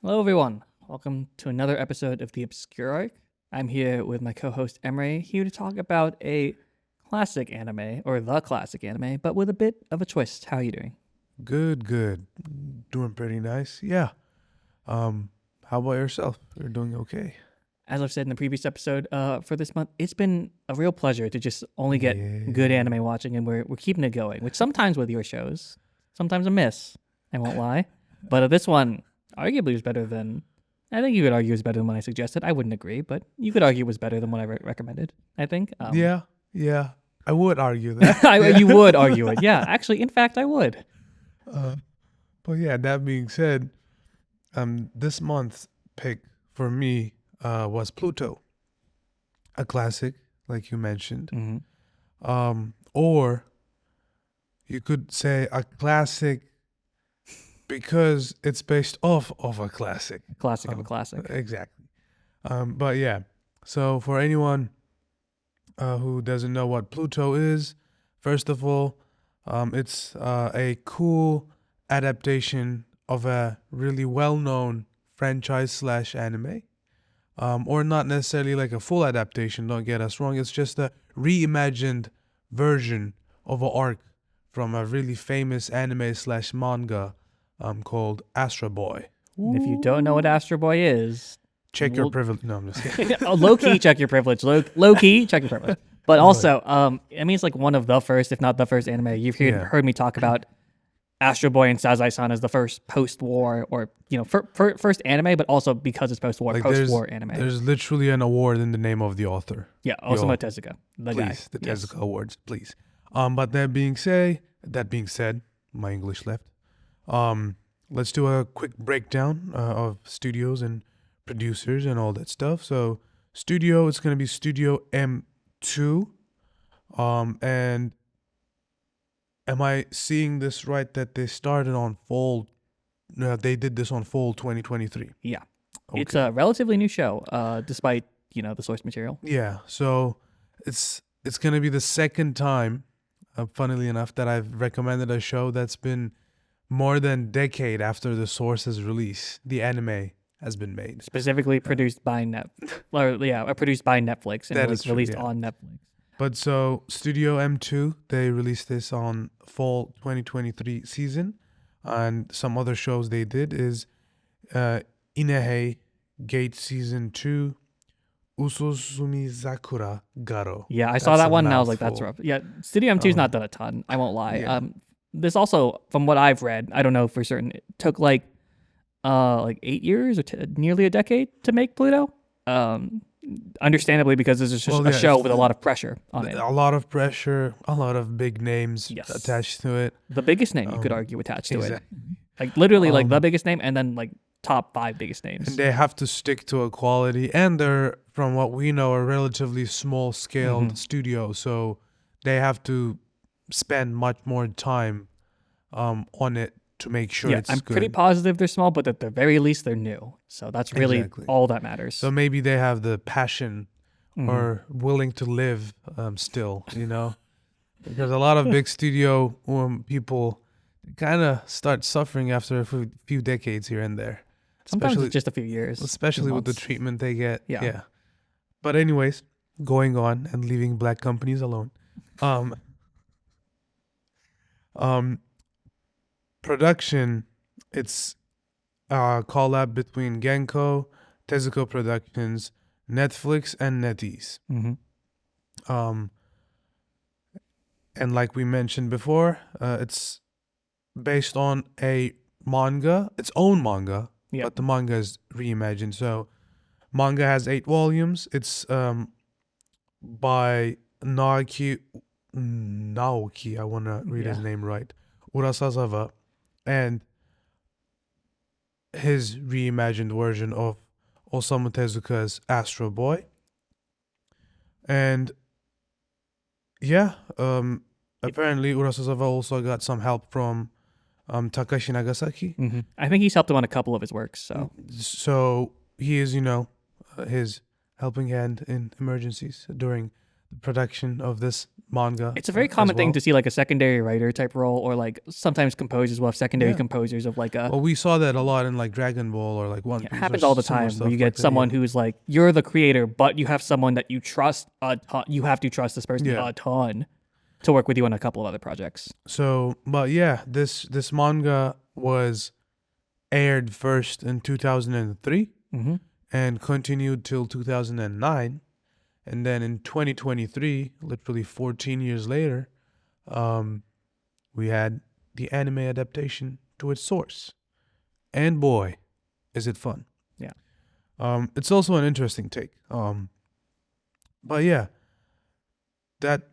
Hello, everyone. Welcome to another episode of The Obscure Arc. I'm here with my co-host Emre, here to talk about a classic anime, or the classic anime, but with a bit of a twist. How are you doing? Good. Doing pretty nice. Yeah. How about yourself? You're doing okay. As I've said in the previous episode, for this month, it's been a real pleasure to just only get Yeah. good anime watching, and we're keeping it going, which sometimes with your shows, sometimes a miss, I won't lie. But this one arguably was better than, I think you could argue it was better than what I suggested. I wouldn't agree, but you could argue it was better than what I recommended, I think. Yeah. I would argue that. You would argue it. Yeah, actually, in fact, I would. But yeah, that being said, this month's pick for me was Pluto, a classic, like you mentioned. Mm-hmm. Or you could say a classic because it's based off of a classic. Classic of a classic. Exactly. But yeah, so for anyone who doesn't know what Pluto is, first of all, it's a cool adaptation of a really well-known franchise/anime. Or not necessarily like a full adaptation, don't get us wrong. It's just a reimagined version of an arc from a really famous anime/manga called AstroBoy. And if you don't know what AstroBoy is, Check your Well- privilege. No, I'm just kidding. low key check your privilege. Low key check your privilege. But also, I mean, it's like one of the first, if not the first anime. You've heard me talk about Astro Boy and Sazai-san as the first post-war, or first anime, but also because it's post-war, Like, post-war anime. There's literally an award in the name of the author. Yeah, Osamu Tezuka, the guy. Please, the Yes. Tezuka Awards, please. But that being said, my English left. Let's do a quick breakdown of studios and producers and all that stuff. So, studio, it's gonna be Studio M2. And am I seeing this right that they started on fall? No, they did this on fall 2023. Yeah, Okay. it's a relatively new show, despite the source material. Yeah, so it's gonna be the second time, funnily enough, that I've recommended a show that's been more than a decade after the source's release. The anime has been made. Specifically produced by produced by Netflix, and That it was is true, released yeah. on Netflix. But so Studio M2, they released this on fall 2023 season, and some other shows they did is Inehei Gate Season 2, Usosumi Zakura Garo. Yeah, I saw That's that a one, and I was like, "That's mouthful. rough." Yeah, Studio M2's not done a ton. I won't lie. Yeah. This also, from what I've read, I don't know for certain, it took like 8 years or nearly a decade to make Pluto. Understandably, because this is just Well, a yeah, show with a lot of pressure on it. A lot of pressure, a lot of big names Yes. attached to it. The biggest name you could argue attached to it, Exactly. like literally like the biggest name, and then like top 5 biggest names. And they have to stick to a quality, and they're, from what we know, a relatively small scaled studio, so they have to spend much more time on it to make sure Yeah, it's I'm good. pretty positive they're small, but at the very least they're new. So that's really Exactly. all that matters. So maybe they have the passion Mm-hmm. or willing to live still, because a lot of big studio people kind of start suffering after a few decades here and there. Sometimes it's just a few years. Especially few with the months. treatment they get. Yeah. But anyways, going on and leaving black companies alone. Production, it's a collab between Genko, Tezuka Productions, Netflix, and NetEase. Mm-hmm. And like we mentioned before, it's based on a manga, its own manga, Yeah. but the manga is reimagined. So, manga has 8 volumes. It's by Naoki. I want to read his Yeah. name right. Urasawa, and his reimagined version of Osamu Tezuka's Astro Boy. And yeah, apparently Urasawa also got some help from Takashi Nagasaki. Mm-hmm. I think he's helped him on a couple of his works. So he is, his helping hand in emergencies during the production of this manga. It's a very common thing to see like a secondary writer type role, or like sometimes composers will have secondary composers of like a. Well, we saw that a lot in like Dragon Ball or like One Piece. It happens all the time where you get someone who's like, you're the creator, but you have someone that you trust a ton. You have to trust this person a ton to work with you on a couple of other projects. So, but yeah, this manga was aired first in 2003 and continued till 2009. And then in 2023, literally 14 years later, we had the anime adaptation to its source. And boy, is it fun. Yeah. It's also an interesting take. But yeah, that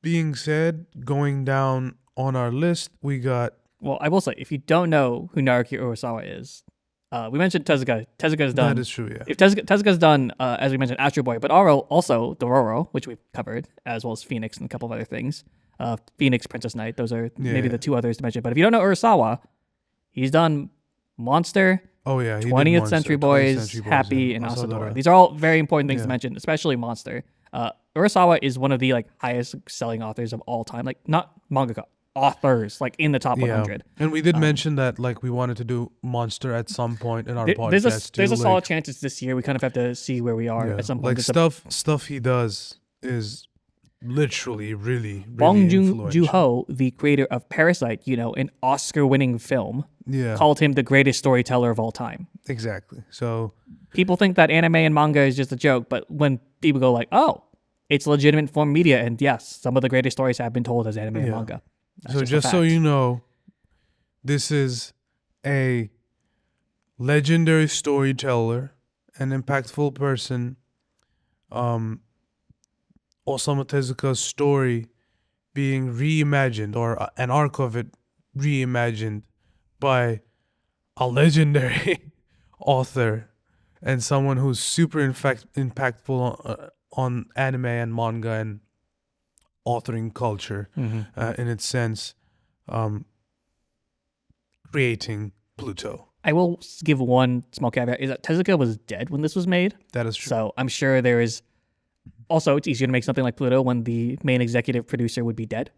being said, going down on our list, we got... Well, I will say, if you don't know who Naoki Urasawa is, we mentioned Tezuka. Tezuka's done. That is true, yeah. If Tezuka's done, as we mentioned, Astro Boy, but also Dororo, which we've covered, as well as Phoenix and a couple of other things. Phoenix, Princess Knight, those are maybe the two others to mention. But if you don't know Urasawa, he's done Monster, 20th Century Boys, Happy, and Asadora. These are all very important things to mention, especially Monster. Urasawa is one of the like highest selling authors of all time, like not mangaka, authors, like in the top 100. And we did mention that like we wanted to do Monster at some point in our podcast. There's a solid chance it's this year. We kind of have to see where we are at some point. Like stuff he does is literally really Bong influential. Joon-ho, the creator of Parasite, an Oscar-winning film, called him the greatest storyteller of all time. Exactly. So people think that anime and manga is just a joke, but when people go like, "Oh, it's legitimate form media," and yes, some of the greatest stories have been told as anime and manga. So just so you know, this is a legendary storyteller, an impactful person. Osamu Tezuka's story being reimagined, or an arc of it reimagined by a legendary author and someone who's super impactful on anime and manga and authoring culture in its sense, creating Pluto. I will give one small caveat, is that Tezuka was dead when this was made. That is true. So I'm sure there is... Also, it's easier to make something like Pluto when the main executive producer would be dead.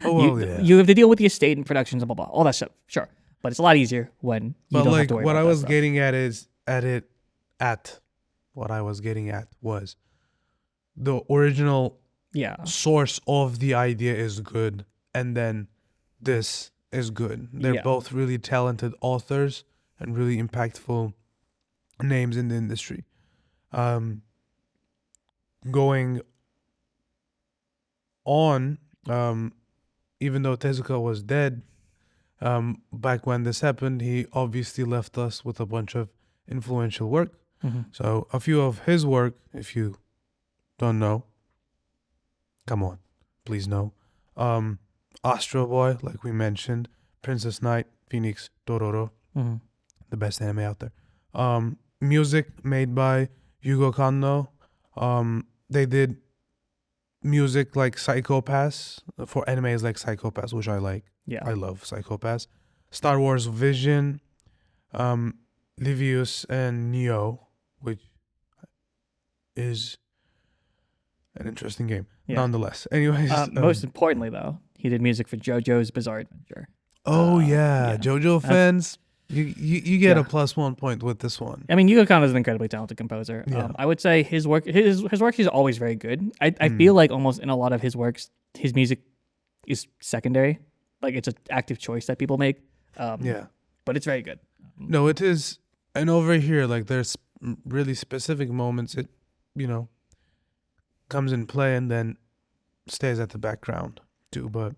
You have to deal with the estate and productions and blah, blah, all that stuff. Sure. But it's a lot easier when you don't have to worry about that. What I was getting at was the original source of the idea is good, and then this is good. They're both really talented authors and really impactful names in the industry. Going on, even though Tezuka was dead back when this happened, he obviously left us with a bunch of influential work. So a few of his work, if you don't know, come on, please know. Astro Boy, like we mentioned, Princess Knight, Phoenix, Dororo, the best anime out there. Music made by Yugo Kanno. They did music like Psycho-Pass for animes like Psycho-Pass, which I like. Yeah, I love Psycho-Pass. Star Wars Vision, Livius and Neo, which is an interesting game, nonetheless. Anyways, most importantly, though, he did music for JoJo's Bizarre Adventure. JoJo fans. You get a +1 point with this one. I mean, Yugo Kanno is an incredibly talented composer. I would say his work is always very good. I feel like almost in a lot of his works, his music is secondary. Like it's an active choice that people make. But it's very good. No, it is. And over here, like there's really specific moments it, comes in play and then stays at the background too. But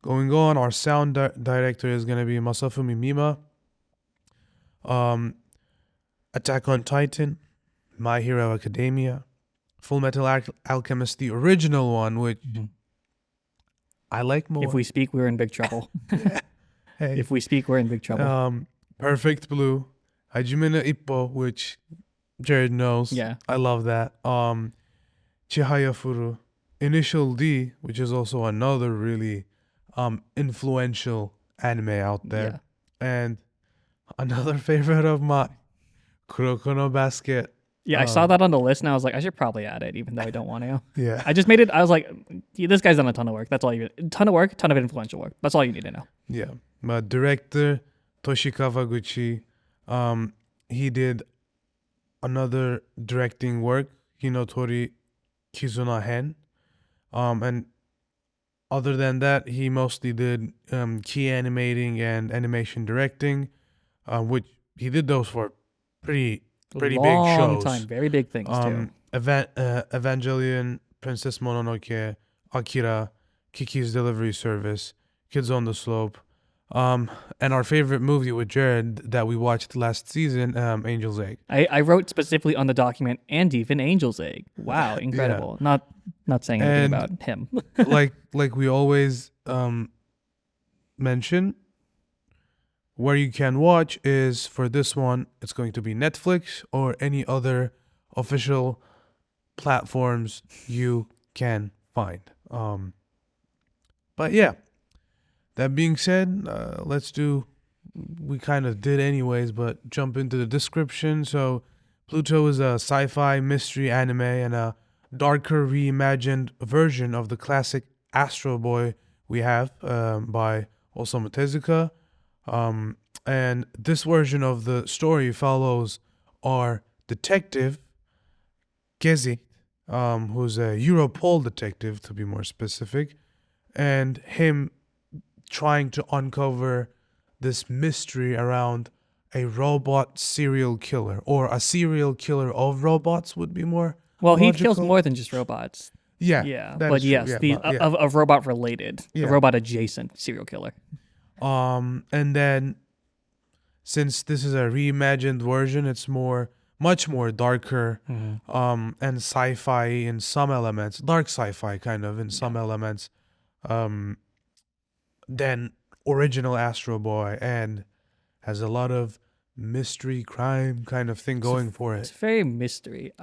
going on, our sound director is going to be Masafumi Mima. Attack on Titan, My Hero Academia, Full Metal Alchemist, the original one, which I like more. If we speak, we're in big trouble. Hey. If we speak, we're in big trouble. Perfect Blue, Hajime no Ippo, which Jared knows. Yeah, I love that. Chihaya Furu, Initial D, which is also another really influential anime out there, and another favorite of mine, Kuroko no Basket, Yeah, I saw that on the list, and I was like, I should probably add it, even though I don't want to. Yeah. I just made it. I was like, yeah, this guy's done a ton of work. That's all you. Ton of work, ton of influential work. That's all you need to know. Yeah. But director Toshi Kawaguchi, he did another directing work, Hinotori Kizuna Hen. And other than that, he mostly did key animating and animation directing, which he did those for pretty big shows. Time, very big things too. Evangelion, Princess Mononoke, Akira, Kiki's Delivery Service, Kids on the Slope, and our favorite movie with Jared that we watched last season, Angel's Egg. I wrote specifically on the document, and even Angel's Egg. Wow, incredible. Yeah. Not saying anything about him. like we always mention, where you can watch is, for this one, it's going to be Netflix or any other official platforms you can find. But yeah, that being said, we kind of did anyways, but jump into the description. So Pluto is a sci-fi mystery anime and a darker reimagined version of the classic Astro Boy we have by Osamu Tezuka. And this version of the story follows our detective, Gezi, who's a Europol detective, to be more specific, and him trying to uncover this mystery around a robot serial killer, or a serial killer of robots would be more logical. He kills more than just robots. Yeah. But yes, of robot related, robot adjacent serial killer. And then, since this is a reimagined version, it's much more darker, and sci-fi in some elements, dark sci-fi kind of in some elements, than original Astro Boy, and has a lot of mystery crime kind of thing going for it. It's very mystery.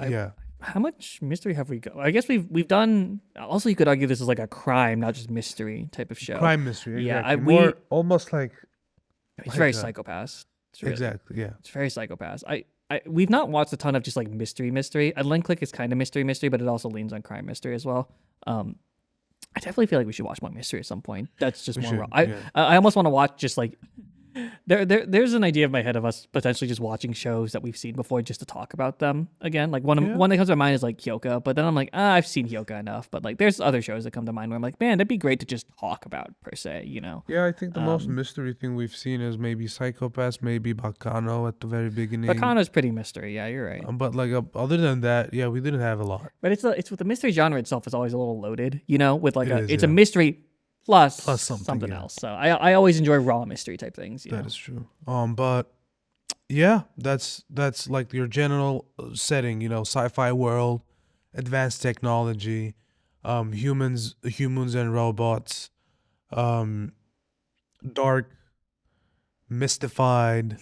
How much mystery have we got? I guess we've done. Also, you could argue this is like a crime, not just mystery type of show. Crime mystery. Yeah, exactly. More almost like. It's very psychopath. Exactly. Yeah. It's very psychopath. We've not watched a ton of just like mystery. Link Click is kind of mystery, but it also leans on crime mystery as well. I definitely feel like we should watch more mystery at some point. That's just more raw. I almost want to watch just like there's an idea in my head of us potentially just watching shows that we've seen before just to talk about them again. Like one that comes to my mind is like Hyoka, but then I'm like, I've seen Hyoka enough. But like there's other shows that come to mind where I'm like, man, that'd be great to just talk about per se, Yeah, I think the most mystery thing we've seen is maybe Psychopaths, maybe Bacano at the very beginning. Bacano's pretty mystery, yeah, you're right. But like other than that, yeah, we didn't have a lot. But it's with the mystery genre itself is always a little loaded, with like it's a mystery plus something else. So I always enjoy raw mystery type things. That is true. But yeah, that's like your general setting. Sci-fi world, advanced technology, humans and robots, dark, mystified,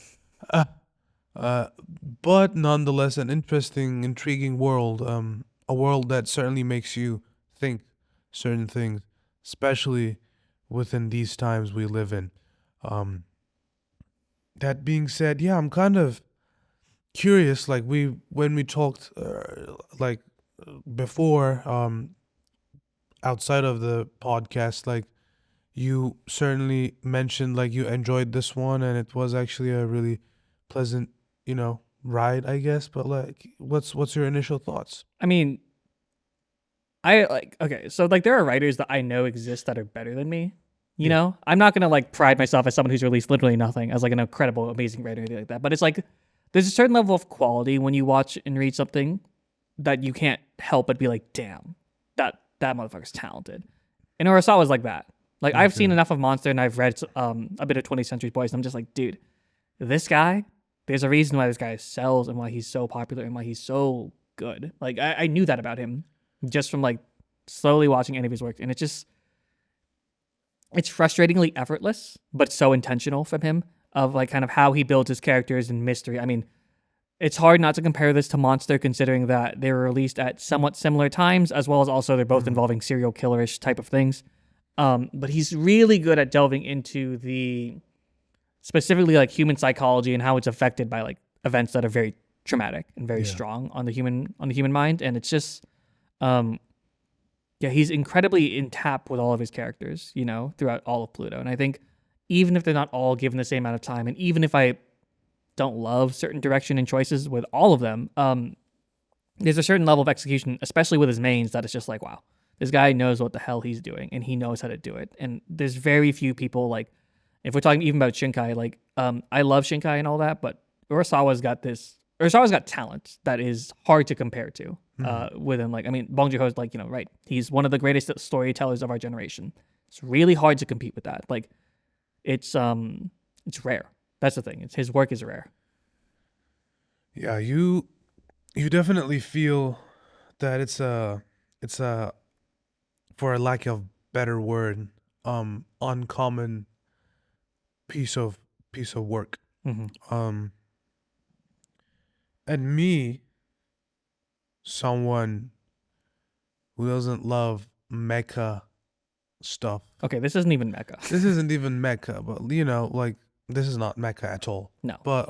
but nonetheless an interesting, intriguing world. A world that certainly makes you think certain things, especially within these times we live in. That being said, yeah, I'm kind of curious. Like when we talked before, outside of the podcast, like you certainly mentioned like you enjoyed this one, and it was actually a really pleasant, ride, I guess. But like, what's your initial thoughts? I mean, so like there are writers that I know exist that are better than me. I'm not gonna like pride myself as someone who's released literally nothing as like an incredible, amazing writer or anything like that. But it's like there's a certain level of quality when you watch and read something that you can't help but be like, damn, that motherfucker's talented. And Urasawa's like that. Like I've seen enough of Monster and I've read a bit of 20th Century Boys, and I'm just like, dude, this guy, there's a reason why this guy sells and why he's so popular and why he's so good. Like I knew that about him just from like slowly watching any of his work, and it's frustratingly effortless, but so intentional from him of like kind of how he builds his characters and mystery. I mean, it's hard not to compare this to Monster, considering that they were released at somewhat similar times, as well as also they're both involving serial killerish type of things. But he's really good at delving into the specifically like human psychology and how it's affected by like events that are very traumatic and very strong on the human mind, and it's just he's incredibly in tap with all of his characters, throughout all of Pluto. And I think even if they're not all given the same amount of time, and even if I don't love certain direction and choices with all of them, there's a certain level of execution, especially with his mains, that it's just like, wow, this guy knows what the hell he's doing, and he knows how to do it. And there's very few people, like, if we're talking even about Shinkai, like, I love Shinkai and all that, but Urasawa's got talent that is hard to compare to with him. Like, I mean, Bong Joon-ho's like, right. He's one of the greatest storytellers of our generation. It's really hard to compete with that. Like, it's rare. That's the thing. His work is rare. Yeah, you definitely feel that it's a for a lack of better word, uncommon piece of work. Mm-hmm. And me, someone who doesn't love mecha stuff. Okay, this isn't even mecha. This isn't even mecha, but like, this is not mecha at all. No. But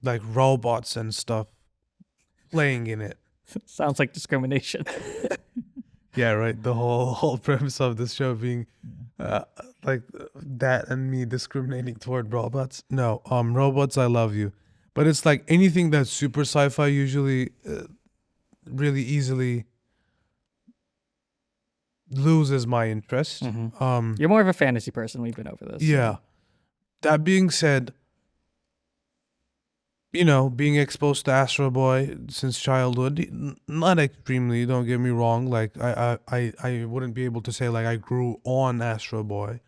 like robots and stuff playing in it. Sounds like discrimination. Yeah, right. The whole premise of this show being like that, and me discriminating toward robots. No, robots, I love you. But it's like anything that's super sci-fi usually really easily loses my interest. Mm-hmm. You're more of a fantasy person. We've been over this. Yeah. That being said, being exposed to Astro Boy since childhood, not extremely, don't get me wrong. Like, I wouldn't be able to say like I grew on Astro Boy,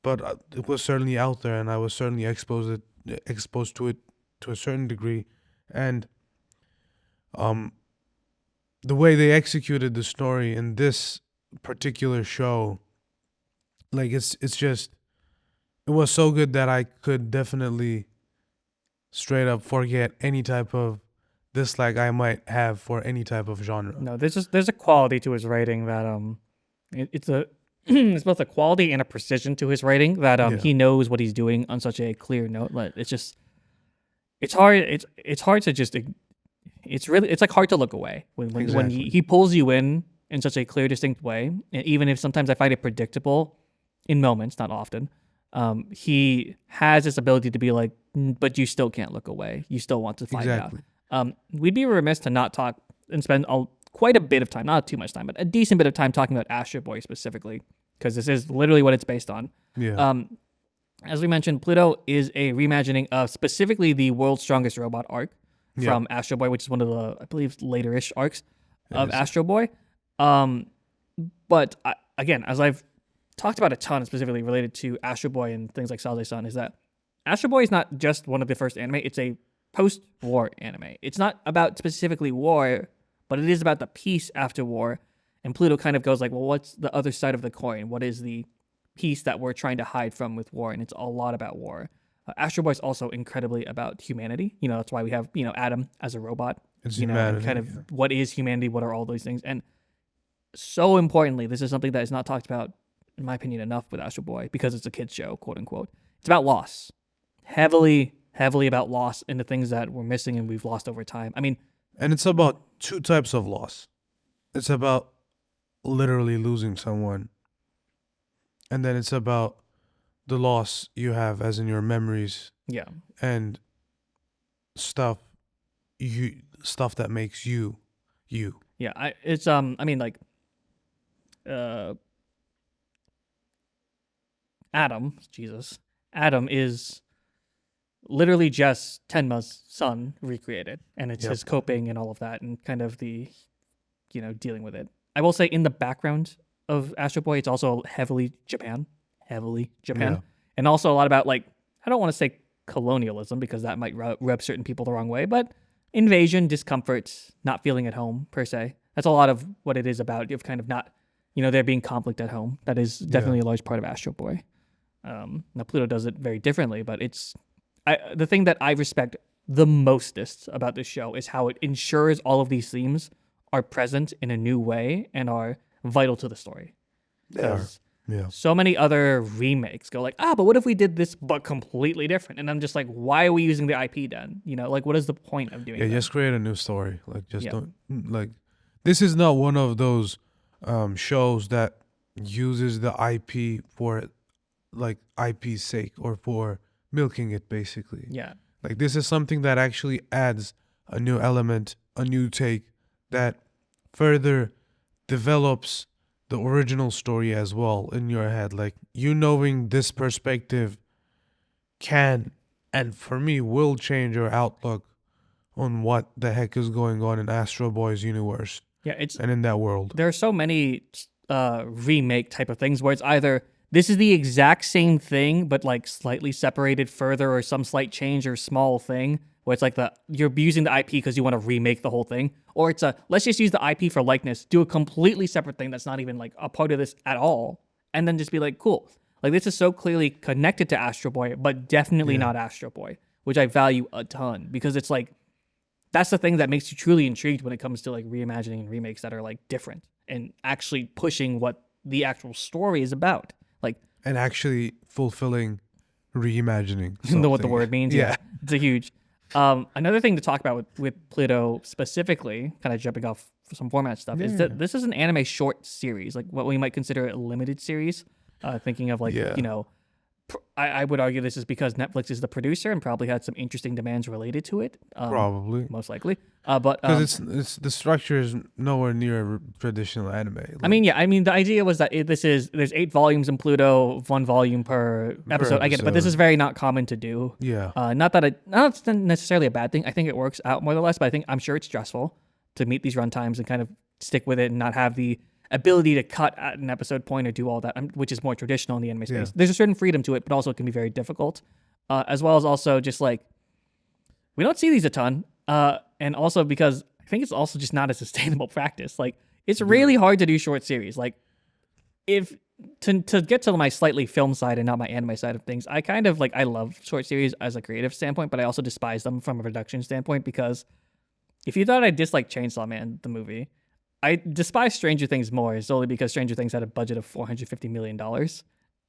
but it was certainly out there, and I was certainly exposed to it to a certain degree. And the way they executed the story in this particular show, like, it was so good that I could definitely straight up forget any type of dislike I might have for any type of genre. No, there's a quality to his writing that it's both a quality and a precision to his writing that he knows what he's doing on such a clear note. Like, it's hard to just, it's like hard to look away when he pulls you in such a clear, distinct way. And even if sometimes I find it predictable in moments, not often, he has this ability to be like, but you still can't look away. You still want to find out. We'd be remiss to not talk and spend quite a bit of time, not too much time, but a decent bit of time talking about Astro Boy specifically, because this is literally what it's based on. Yeah. As we mentioned, Pluto is a reimagining of specifically the World's Strongest Robot arc from Astro Boy, which is one of the, I believe, later-ish arcs of Astro Boy. But again, as I've talked about a ton, specifically related to Astro Boy and things like Sazae-san, is that Astro Boy is not just one of the first anime, it's a post-war anime. It's not about specifically war, but it is about the peace after war. And Pluto kind of goes like, well, what's the other side of the coin? What is the peace that we're trying to hide from with war? And it's a lot about war. Astro Boy is also incredibly about humanity. That's why we have, Adam as a robot. It's humanity. Kind of what is humanity? What are all those things? And so importantly, this is something that is not talked about, in my opinion, enough with Astro Boy, because it's a kid's show, quote unquote. It's about loss. Heavily about loss and the things that we're missing and we've lost over time. I mean, and it's about two types of loss. It's about literally losing someone, and then it's about the loss you have, as in your memories. Yeah. And stuff that makes you. Yeah, Adam is literally just Tenma's son recreated, and it's his coping and all of that, and kind of the, dealing with it. I will say, in the background of Astro Boy, it's also heavily Japan, and also a lot about, like, I don't want to say colonialism, because that might rub certain people the wrong way, but invasion, discomfort, not feeling at home per se. That's a lot of what it is about, of kind of not, there being conflict at home. That is definitely a large part of Astro Boy. Now Pluto does it very differently, but the thing that I respect the mostest about this show is how it ensures all of these themes are present in a new way and are vital to the story. So many other remakes go like, but what if we did this but completely different? And I'm just like, why are we using the IP then? You know, like, what is the point of doing that? Just create a new story. Like, just don't, like, this is not one of those shows that uses the IP for, like, IP's sake or for milking it, basically. Yeah. Like, this is something that actually adds a new element, a new take that further develops the original story as well in your head. Like, you knowing this perspective can, and for me, will change your outlook on what the heck is going on in Astro Boy's universe. Yeah, and in that world. There are so many remake type of things where it's either this is the exact same thing, but like slightly separated further or some slight change or small thing where it's like you're using the IP because you want to remake the whole thing. Or it's let's just use the IP for likeness, do a completely separate thing that's not even like a part of this at all. And then just be like, cool. Like this is so clearly connected to Astro Boy, but definitely not Astro Boy, which I value a ton because it's like, that's the thing that makes you truly intrigued when it comes to like reimagining and remakes that are like different and actually pushing what the actual story is about. Like, and actually fulfilling reimagining. You know what the word means? Yeah. It's a huge. Another thing to talk about with Pluto specifically, kind of jumping off some format stuff, is that this is an anime short series, like what we might consider a limited series. Thinking of like, you know, I would argue this is because Netflix is the producer and probably had some interesting demands related to it. Probably. Most likely. But because it's the structure is nowhere near a traditional anime. Like, I mean, the idea was that there's 8 volumes in Pluto, 1 volume per episode. I get it, but this is very not common to do. Yeah. Not it's not necessarily a bad thing. I think it works out more or less, but I'm sure it's stressful to meet these runtimes and kind of stick with it and not have the ability to cut at an episode point or do all that, which is more traditional in the anime space. There's a certain freedom to it, but also it can be very difficult, as well as also just like we don't see these a ton, and also because I think it's also just not a sustainable practice. Like it's really hard to do short series. Like if to get to my slightly film side and not my anime side of things, I kind of like I love short series as a creative standpoint, but I also despise them from a production standpoint because if you thought I disliked Chainsaw Man the movie, I despise Stranger Things more solely because Stranger Things had a budget of $450 million.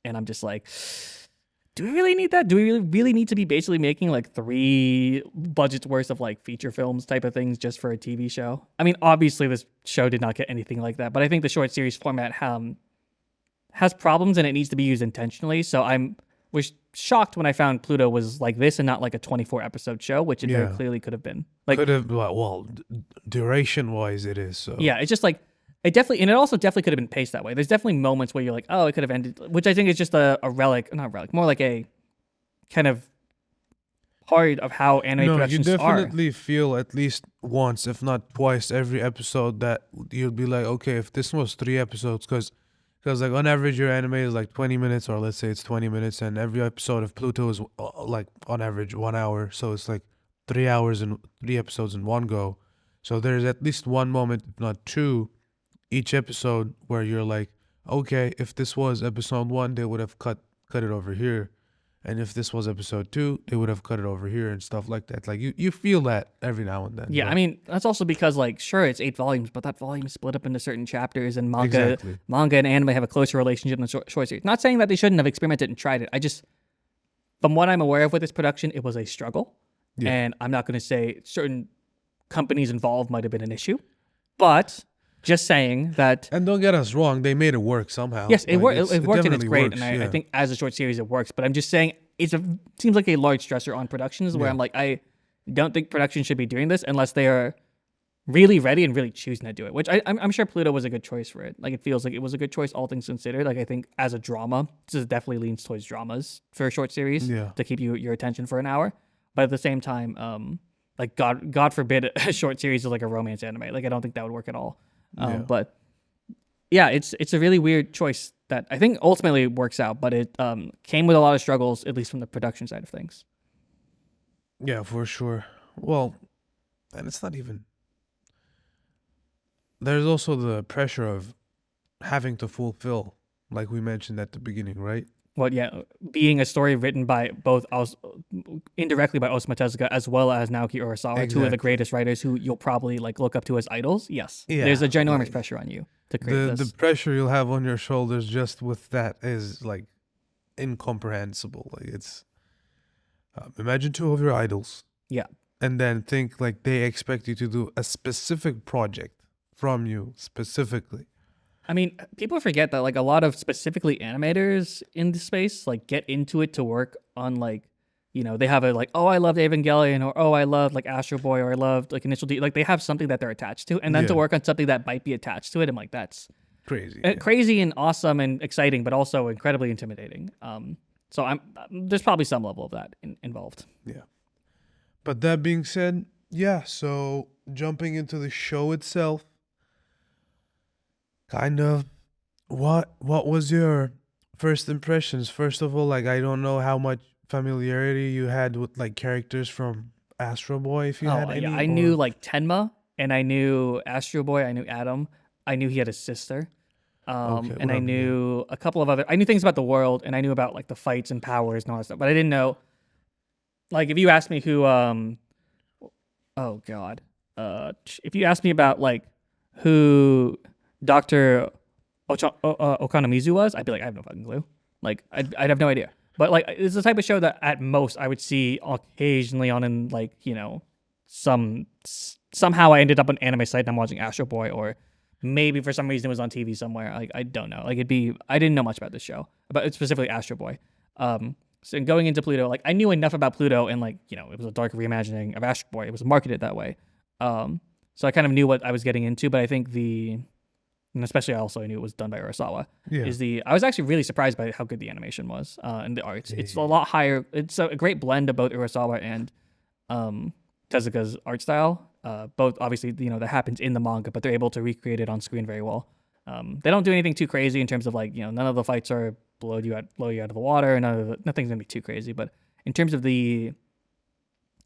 And I'm just like, do we really need that? Do we really need to be basically making like 3 budgets worth of like feature films type of things just for a TV show? I mean, obviously this show did not get anything like that, but I think the short series format has problems and it needs to be used intentionally. So was shocked when I found Pluto was like this and not like a 24 episode show, which it very clearly could have been. Like, duration wise, it is. So yeah, it's just like it also definitely could have been paced that way. There's definitely moments where you're like, oh, it could have ended, which I think is just a relic, not relic, more like a kind of part of how anime productions are. You definitely feel at least once, if not twice, every episode that you'll be like, okay, if this was 3 episodes, because like on average your anime is like 20 minutes, or let's say it's 20 minutes, and every episode of Pluto is like on average 1 hour, so it's like 3 hours and 3 episodes in one go. So there's at least one moment, if not 2, each episode where you're like, okay, if this was episode 1, they would have cut it over here, and if this was episode 2, they would have cut it over here and stuff like that. Like you feel that every now and then. Yeah, I mean that's also because like sure it's 8 volumes, but that volume is split up into certain chapters, and manga and anime have a closer relationship than the short series. Not saying that they shouldn't have experimented and tried it. I just, from what I'm aware of with this production, it was a struggle, and I'm not going to say certain companies involved might have been an issue, but just saying that. And don't get us wrong, they made it work somehow. Yes, it worked. It worked and it's great. Works, and I think as a short series, it works. But I'm just saying it seems like a large stressor on productions where I'm like, I don't think production should be doing this unless they are really ready and really choosing to do it. Which I'm sure Pluto was a good choice for it. Like it feels like it was a good choice, all things considered. Like I think as a drama, this definitely leans towards dramas for a short series to keep your attention for an hour. But at the same time, like God forbid a short series is like a romance anime. Like I don't think that would work at all. But yeah, it's a really weird choice that I think ultimately works out, but it came with a lot of struggles, at least from the production side of things. Yeah, for sure. Well, and it's not even. There's also the pressure of having to fulfill, like we mentioned at the beginning, right? Well, yeah, being a story written by both indirectly by Osamu Tezuka as well as Naoki Urasawa, two of the greatest writers who you'll probably like look up to as idols. Yes, there's a ginormous pressure on you to create this. The pressure you'll have on your shoulders just with that is like incomprehensible. Like it's imagine two of your idols. Yeah. And then think like they expect you to do a specific project from you specifically. I mean, people forget that like a lot of specifically animators in the space like get into it to work on like, you know, they have a like, oh, I loved Evangelion, or oh, I loved like Astro Boy, or I loved like Initial D. Like they have something that they're attached to, and then to work on something that might be attached to it, I'm like, that's crazy, crazy and awesome and exciting, but also incredibly intimidating. So there's probably some level of that involved. Yeah. But that being said, yeah. So jumping into the show itself. Kind of, what was your first impressions? First of all, like I don't know how much familiarity you had with like characters from Astro Boy, if you had any. I knew like Tenma, and I knew Astro Boy. I knew Adam. I knew he had a sister, and I knew a couple of other. I knew things about the world, and I knew about like the fights and powers and all that stuff. But I didn't know, like, if you asked me who, oh god, if you asked me about like who Dr. Okonomizu was, I'd be like, I have no fucking clue. Like, I'd have no idea. But like, it's the type of show that at most I would see occasionally on in like, you know, somehow I ended up on an anime site and I'm watching Astro Boy, or maybe for some reason it was on TV somewhere. Like, I don't know. Like I didn't know much about this show, but specifically Astro Boy. So going into Pluto, like I knew enough about Pluto, and like, you know, it was a dark reimagining of Astro Boy. It was marketed that way. So I kind of knew what I was getting into, but I think and especially I also knew it was done by Urasawa. Yeah. I was actually really surprised by how good the animation was, and the art. It's a lot higher. It's a great blend of both Urasawa and Tezuka's art style. Both obviously, you know, that happens in the manga, but they're able to recreate it on screen very well. They don't do anything too crazy in terms of like, you know, none of the fights are blow you out of the water, and nothing's gonna be too crazy. But in terms of the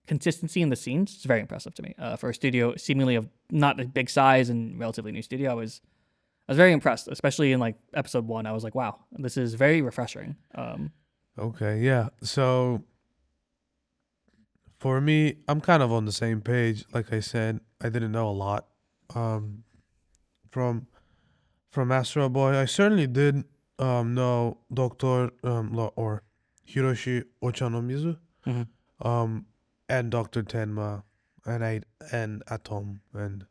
consistency in the scenes, it's very impressive to me. For a studio seemingly of not a big size and relatively new studio, I was very impressed, especially in like episode 1. I was like, wow, this is very refreshing. Okay, yeah. So for me, I'm kind of on the same page. Like I said, I didn't know a lot from Astro Boy. I certainly did know Dr. Or Hiroshi Ochanomizu, and Dr. Tenma, and Atom and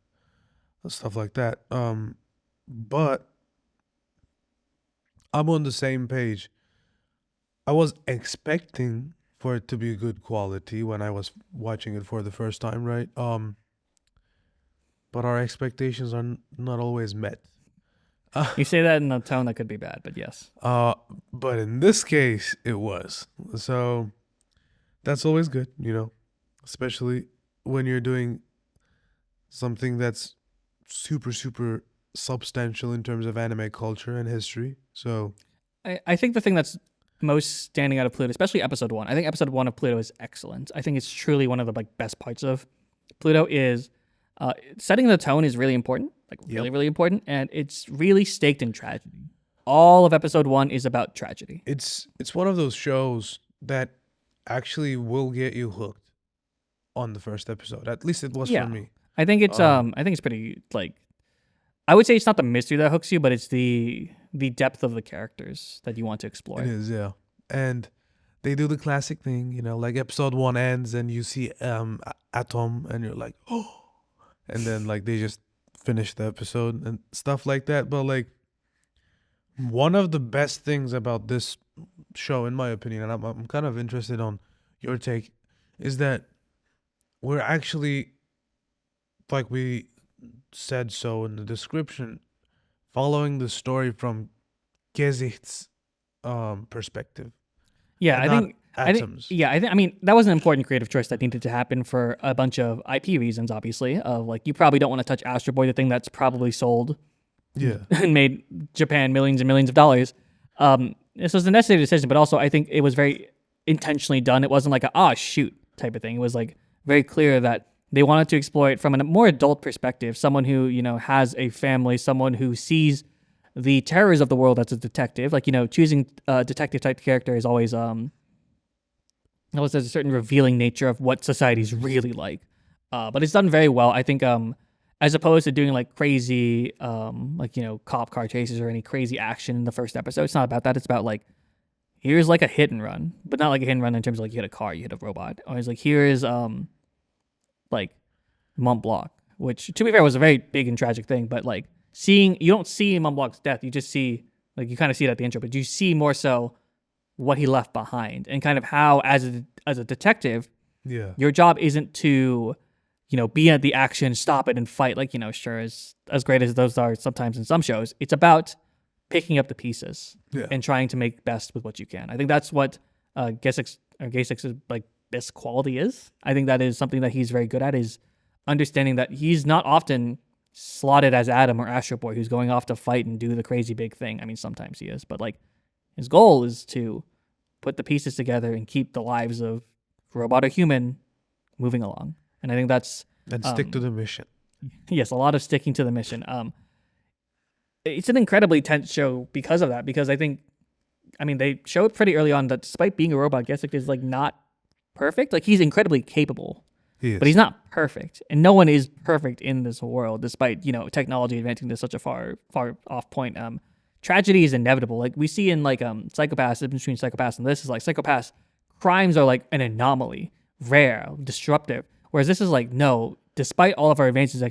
stuff like that. But I'm on the same page. I was expecting for it to be good quality when I was watching it for the first time, right? But our expectations are not always met. You say that in a tone that could be bad, but yes. But in this case, it was. So that's always good, you know, especially when you're doing something that's super, super substantial in terms of anime culture and history. So I think the thing that's most standing out of Pluto, especially episode 1, I think episode 1 of Pluto is excellent. I think it's truly one of the like best parts of Pluto. Is setting the tone is really important, like really, really important, and it's really staked in tragedy. All of episode 1 is about tragedy. It's one of those shows that actually will get you hooked on the first episode. At least it was for me. I think it's pretty like, I would say it's not the mystery that hooks you, but it's the depth of the characters that you want to explore. It is, yeah. And they do the classic thing, you know, like episode 1 ends and you see Atom and you're like, oh, and then like they just finish the episode and stuff like that. But like, one of the best things about this show, in my opinion, and I'm kind of interested on your take, is that we're actually, like we said so in the description, following the story from Gesicht's perspective. Yeah, I think that was an important creative choice that needed to happen for a bunch of IP reasons, obviously. Of like, you probably don't want to touch Astro Boy, the thing that's probably sold and made Japan millions and millions of dollars. This was a necessary decision, but also I think it was very intentionally done. It wasn't like a shoot type of thing. It was like very clear that they wanted to explore it from a more adult perspective, someone who, you know, has a family, someone who sees the terrors of the world as a detective. Like, choosing a detective type character is always there's a certain revealing nature of what society's really like. But it's done very well. I think as opposed to doing like crazy cop car chases or any crazy action in the first episode, it's not about that. It's about like, here's like a hit and run, but not like a hit and run in terms of like you hit a car, you hit a robot. Or it's like, here is like Mont Blanc, which to be fair was a very big and tragic thing, but like you don't see Mont Blanc's death, you just see, like, you kind of see it at the intro, but you see more so what he left behind and kind of how as a detective, your job isn't to be at the action, stop it and fight, like, sure, as great as those are sometimes in some shows, it's about picking up the pieces and trying to make best with what you can. I think that's what Gasex's like best quality is. I think that is something that he's very good at, is understanding that he's not often slotted as Adam or Astro Boy who's going off to fight and do the crazy big thing. I mean, sometimes he is, but like his goal is to put the pieces together and keep the lives of robot or human moving along. And I think that's stick to the mission. Yes, a lot of sticking to the mission. It's an incredibly tense show because of that. Because they show it pretty early on that despite being a robot, Gesek is like not perfect. Like, he's incredibly capable, but he's not perfect, and no one is perfect in this world, despite technology advancing to such a far off point. Tragedy is inevitable. Like we see in like Psycho-Pass, the difference between Psycho-Pass and this is like Psycho-Pass crimes are like an anomaly, rare, disruptive. Whereas this is like, no, despite all of our advances in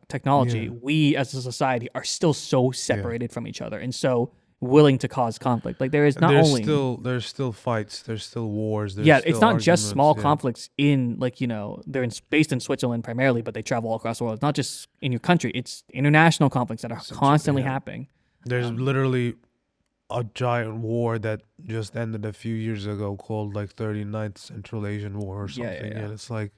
technology, we as a society are still so separated from each other and so willing to cause conflict. Like there's still fights, there's still wars. It's not just small conflicts in like, they're based in Switzerland primarily, but they travel all across the world. It's not just in your country, it's international conflicts that are constantly happening. There's literally a giant war that just ended a few years ago called like 39th Central Asian War or something. And it's like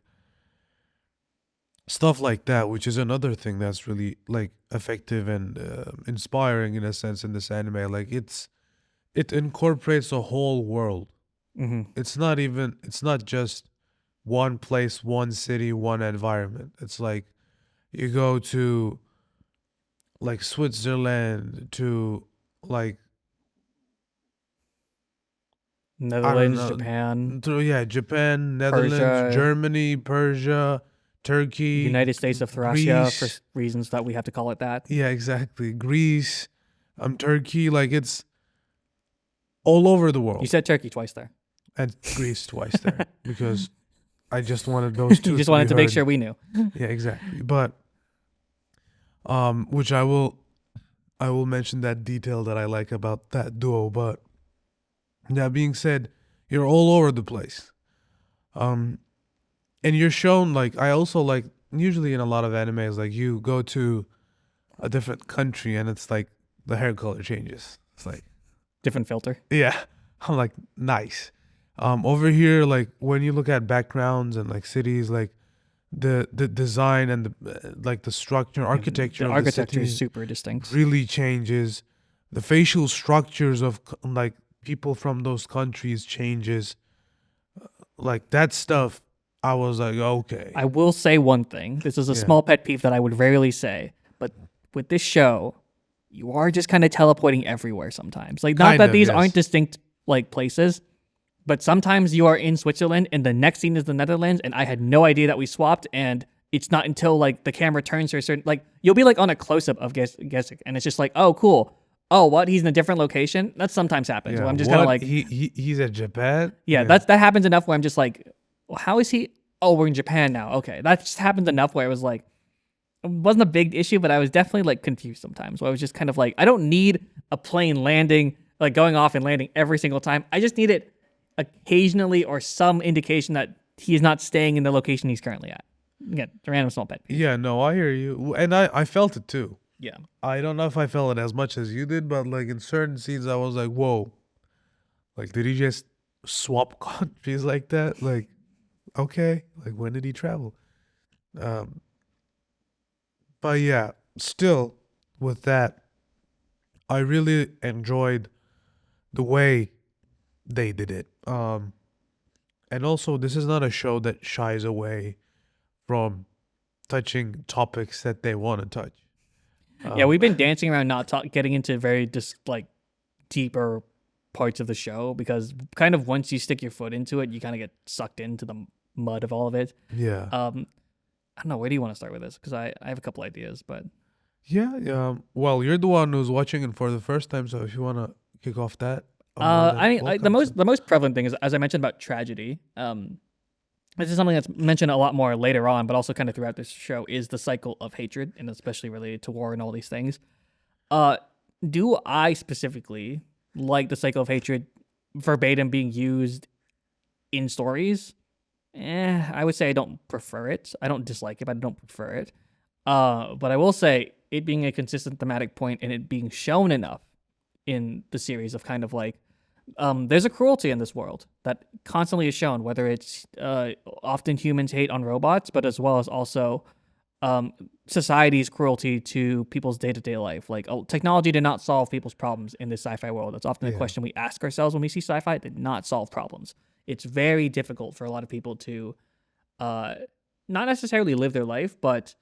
stuff like that, which is another thing that's really like effective and inspiring in a sense in this anime. Like it incorporates a whole world. It's not just one place, one city, one environment. It's like you go to like Switzerland, to like Netherlands, Japan, Japan, Netherlands, Persia, Germany, Persia, Turkey, United States of Thracia, Greece, for reasons that we have to call it that. Yeah, exactly. Greece, Turkey, like it's all over the world. You said Turkey twice there. And Greece twice there because I just wanted those two. You just wanted to make sure we knew. Yeah, exactly. But which I will mention that detail that I like about that duo. But that being said, you're all over the place. And you're shown, like, I also like, usually in a lot of animes, like you go to a different country and it's like the hair color changes. It's like different filter. Yeah. I'm like, nice. Over here, like when you look at backgrounds and like cities, like the design and the structure, architecture, the architecture is super distinct. Really changes. The facial structures of like people from those countries changes. Like that stuff, I was like, okay. I will say one thing. This is a small pet peeve that I would rarely say, but with this show, you are just kind of teleporting everywhere sometimes. Like, not that these aren't distinct like places, but sometimes you are in Switzerland and the next scene is the Netherlands, and I had no idea that we swapped, and it's not until like the camera turns to a certain, like you'll be like on a close-up of Gesek, and it's just like, oh, cool. Oh, what? He's in a different location? That sometimes happens. Where I'm just kind of like, he's at Japan? Yeah, that happens enough where I'm just like, well, how is he? Oh, we're in Japan now. Okay, that just happens enough where it was like, it wasn't a big issue, but I was definitely like confused sometimes. Where I was just kind of like, I don't need a plane landing, like going off and landing every single time. I just need it occasionally or some indication that he is not staying in the location he's currently at. Again, a random small pet peeve. Yeah, no, I hear you, and I felt it too. Yeah, I don't know if I felt it as much as you did, but like in certain scenes, I was like, whoa, like did he just swap countries like that? Like, okay, like when did he travel? But yeah, still with that, I really enjoyed the way they did it. And also, this is not a show that shies away from touching topics that they want to touch. Yeah, we've been dancing around not getting into very just like deeper parts of the show because kind of once you stick your foot into it, you kind of get sucked into the mud of all of it. Yeah. I don't know. Where do you want to start with this? Because I have a couple ideas, but Yeah. Well, you're the one who's watching it for the first time, so if you want to kick off that, I'm more than I mean, welcome to. the most prevalent thing is, as I mentioned about tragedy. This is something that's mentioned a lot more later on, but also kind of throughout this show is the cycle of hatred, and especially related to war and all these things. Do I specifically like the cycle of hatred verbatim being used in stories? I would say I don't prefer it. I don't dislike it, but I don't prefer it. But I will say it being a consistent thematic point and it being shown enough in the series of kind of like, there's a cruelty in this world that constantly is shown, whether it's often humans hate on robots, but as well as also society's cruelty to people's day-to-day life. Like technology did not solve people's problems in this sci-fi world. That's often a question we ask ourselves when we see sci-fi. It did not solve problems. It's very difficult for a lot of people to not necessarily live their life, but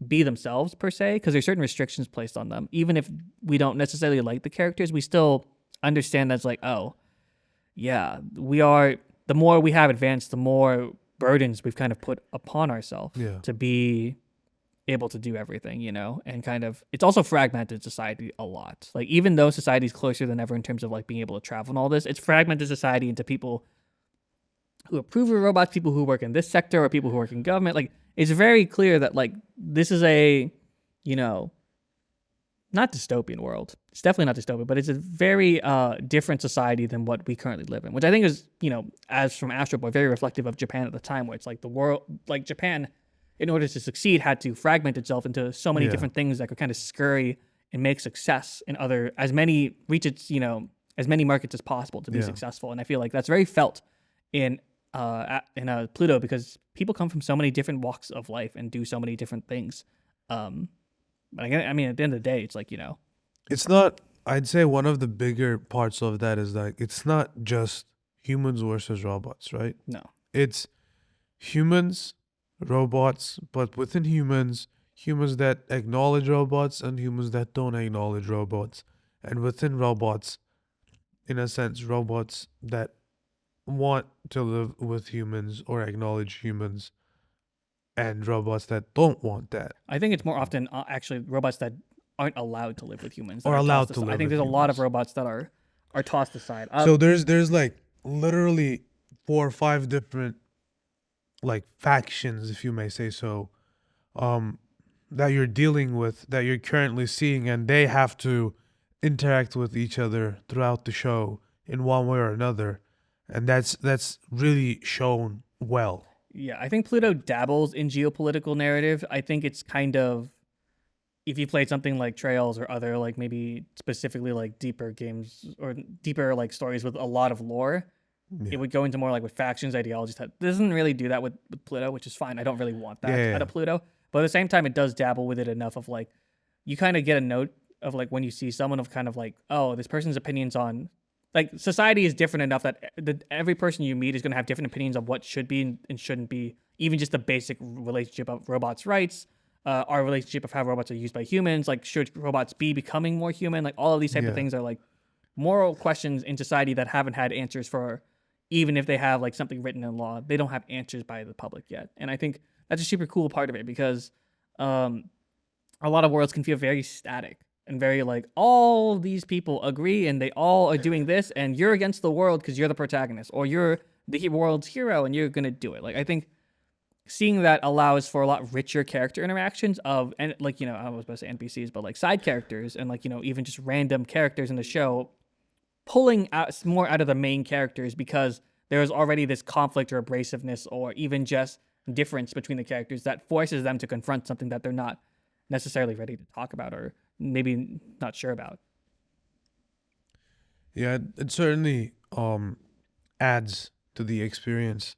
be themselves per se, because there's certain restrictions placed on them. Even if we don't necessarily like the characters, we still understand that's like, oh, yeah, we are. The more we have advanced, the more burdens we've kind of put upon ourselves to be able to do everything, you know, and kind of it's also fragmented society a lot. Like even though society's closer than ever in terms of like being able to travel and all this, it's fragmented society into people who approve of robots, people who work in this sector, or people who work in government. Like it's very clear that like this is a, you know, not dystopian world. It's definitely not dystopian, but it's a very different society than what we currently live in, which I think is, you know, as from AstroBoy, very reflective of Japan at the time, where it's like the world, like Japan, in order to succeed, had to fragment itself into so many different things that could kind of scurry and make success in other, as many, reach its, you know, as many markets as possible to be successful. And I feel like that's very felt in Pluto, because people come from so many different walks of life and do so many different things. But I mean, at the end of the day, it's like, you know, it's not. I'd say one of the bigger parts of that is like it's not just humans versus robots, right? no. It's humans, robots, but within humans, humans that acknowledge robots and humans that don't acknowledge robots, and within robots, in a sense, robots that want to live with humans or acknowledge humans, and robots that don't want that. I think it's more often actually robots that aren't allowed to live with humans. Or allowed to live I think with there's a lot of humans. robots that are tossed aside. So there's like literally 4 or 5 different like factions, if you may say so, that you're dealing with, that you're currently seeing, and they have to interact with each other throughout the show in one way or another, and that's really shown well. Yeah, I think Pluto dabbles in geopolitical narrative. I think it's kind of, if you played something like Trails or other like maybe specifically like deeper games or deeper like stories with a lot of lore, it would go into more like with factions, ideologies. That doesn't really do that with Pluto, which is fine. I don't really want that out of Pluto. But at the same time, it does dabble with it enough of like, you kind of get a note of like when you see someone of kind of like, oh, this person's opinions on, like society is different enough that every person you meet is going to have different opinions of what should be and shouldn't be. Even just the basic relationship of robots' rights, our relationship of how robots are used by humans, like should robots be becoming more human? Like all of these type of things are like moral questions in society that haven't had answers for, even if they have like something written in law, they don't have answers by the public yet. And I think that's a super cool part of it, because a lot of worlds can feel very static and very like all these people agree and they all are doing this and you're against the world because you're the protagonist or you're the world's hero and you're going to do it. Like I think seeing that allows for a lot richer character interactions of, and like, you know, I was about to say NPCs, but like side characters and like, you know, even just random characters in the show pulling out more out of the main characters, because there's already this conflict or abrasiveness or even just difference between the characters that forces them to confront something that they're not necessarily ready to talk about or maybe not sure about. Yeah, it certainly adds to the experience.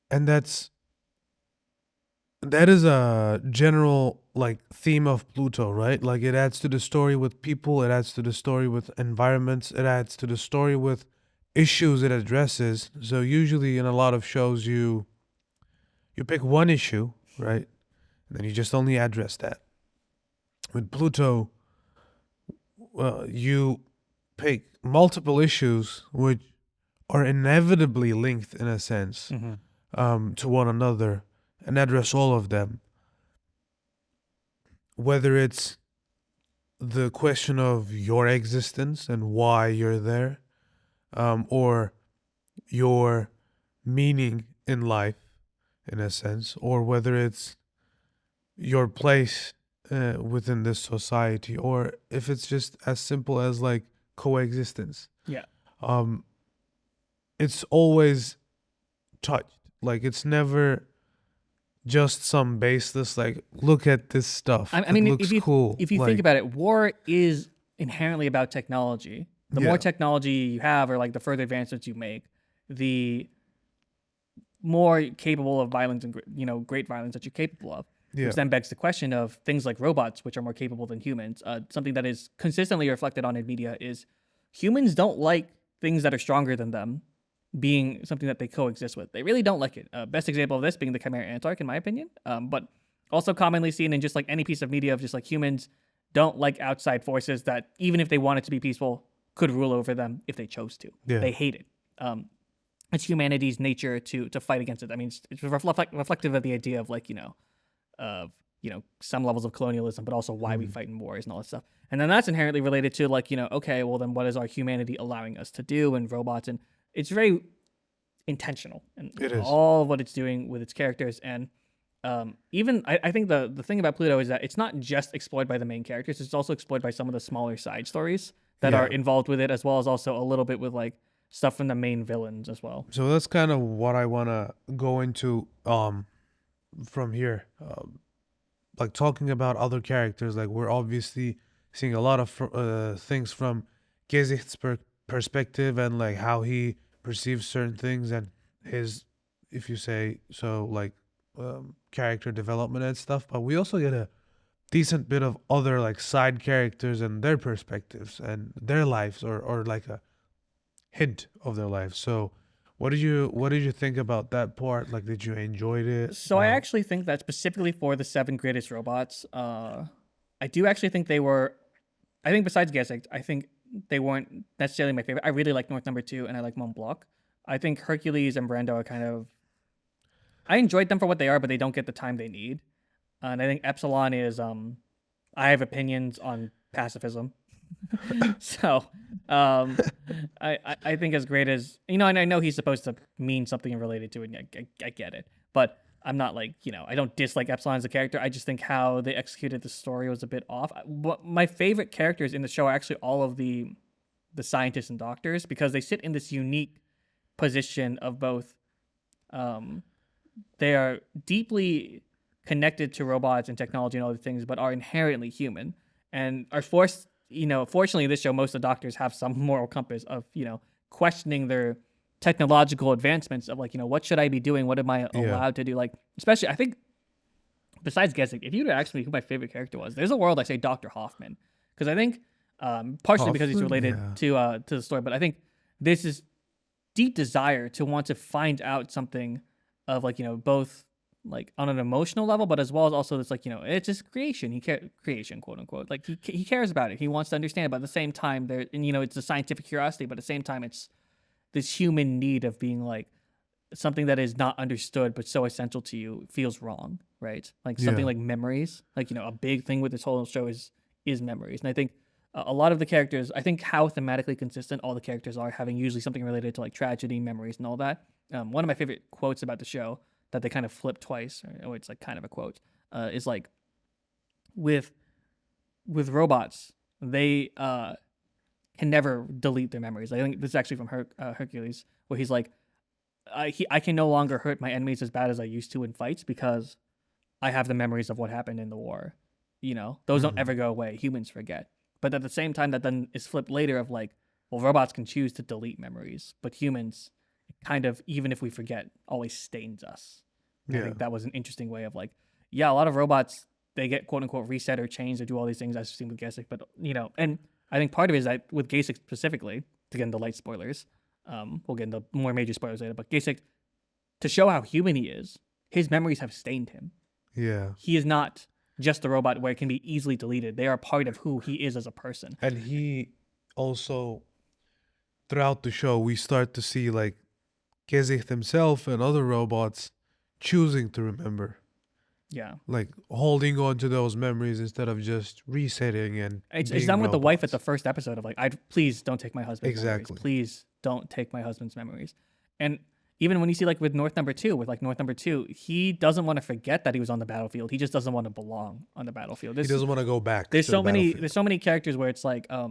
And that is a general like theme of Pluto, right? Like it adds to the story with people, it adds to the story with environments, it adds to the story with issues it addresses. So usually in a lot of shows you pick one issue, right? And then you just only address that. with Pluto, you pick multiple issues which are inevitably linked in a sense to one another and address all of them. Whether it's the question of your existence and why you're there, or your meaning in life, in a sense, or whether it's your place within this society, or if it's just as simple as like coexistence. Yeah. It's always touched. Like it's never just some baseless like look at this stuff. I mean, it looks cool. If you think about it, war is inherently about technology. The more technology you have, or like the further advancements you make, the more capable of violence and great violence that you're capable of. Which then begs the question of things like robots, which are more capable than humans. Something that is consistently reflected on in media is humans don't like things that are stronger than them being something that they coexist with. They really don't like it. Best example of this being the Chimera Ant, in my opinion. But also commonly seen in just like any piece of media of just like humans don't like outside forces that, even if they wanted to be peaceful, could rule over them if they chose to. Yeah. They hate it. It's humanity's nature to fight against it. I mean, it's reflective of the idea of like, some levels of colonialism, but also why we fight in wars and all that stuff. And then that's inherently related to like, okay, well then what is our humanity allowing us to do, and robots, and it's very intentional and all of what it's doing with its characters. And even I think the thing about Pluto is that it's not just explored by the main characters, it's also explored by some of the smaller side stories that are involved with it, as well as also a little bit with like stuff from the main villains as well. So that's kind of what I want to go into from here. Like talking about other characters, like we're obviously seeing a lot of things from Gesicht's perspective and like how he perceives certain things and his, if you say so, like character development and stuff. But we also get a decent bit of other like side characters and their perspectives and their lives, or like a hint of their lives. So what did you think about that part? Like, did you enjoy it? So I actually think that specifically for the 7 greatest robots, I do actually think they were, I think besides Gesicht, I think they weren't necessarily my favorite. I really like North Number 2 and I like Mont Blanc. I think Hercules and Brando are kind of, I enjoyed them for what they are, but they don't get the time they need. And I think Epsilon is, I have opinions on pacifism. So I think as great as, and I know he's supposed to mean something related to it, and I get it. But I'm not like, I don't dislike Epsilon as a character. I just think how they executed the story was a bit off. My favorite characters in the show are actually all of the scientists and doctors, because they sit in this unique position of both, they are deeply connected to robots and technology and other things, but are inherently human and are forced, fortunately in this show, most of the doctors have some moral compass of, questioning their technological advancements of like, what should I be doing? What am I allowed to do? Like, especially, I think, besides Gesicht, if you were to ask me who my favorite character was, there's a world I say Dr. Hoffman. Because I think, partially because he's related to the story, but I think this is deep desire to want to find out something of like, both like on an emotional level, but as well as also it's like, it's his creation. Creation, quote unquote. Like he cares about it. He wants to understand it. But at the same time, it's a scientific curiosity, but at the same time, it's this human need of being like something that is not understood, but so essential to you feels wrong, right? Like something like memories, like, a big thing with this whole show is memories. And I think a lot of the characters, I think how thematically consistent all the characters are, having usually something related to like tragedy, memories, and all that. One of my favorite quotes about the show that they kind of flip twice, or it's like kind of a quote, is like with robots, they can never delete their memories. I think this is actually from Hercules, where he's like, I can no longer hurt my enemies as bad as I used to in fights because I have the memories of what happened in the war. Those don't ever go away. Humans forget. But at the same time, that then is flipped later of like, well, robots can choose to delete memories, but humans kind of, even if we forget, always stains us. I think that was an interesting way of like, a lot of robots, they get quote unquote reset or changed or do all these things as we've seen with Gesicht. But, and I think part of it is that with Gesicht specifically, to get into light spoilers, we'll get into more major spoilers later, but Gesicht, to show how human he is, his memories have stained him. Yeah. He is not just a robot where it can be easily deleted. They are part of who he is as a person. And he also, throughout the show, we start to see like Gesicht himself and other robots choosing to remember. Yeah. Like holding on to those memories instead of just resetting and It's being done with the wife robots. at the first episode of like, please don't take my husband's Exactly. memories. Please don't take my husband's memories. And even when you see like with North Number 2, he doesn't want to forget that he was on the battlefield. He just doesn't want to belong on the battlefield. He doesn't want to go back. There's to so the many battlefield. there's so many characters where it's like I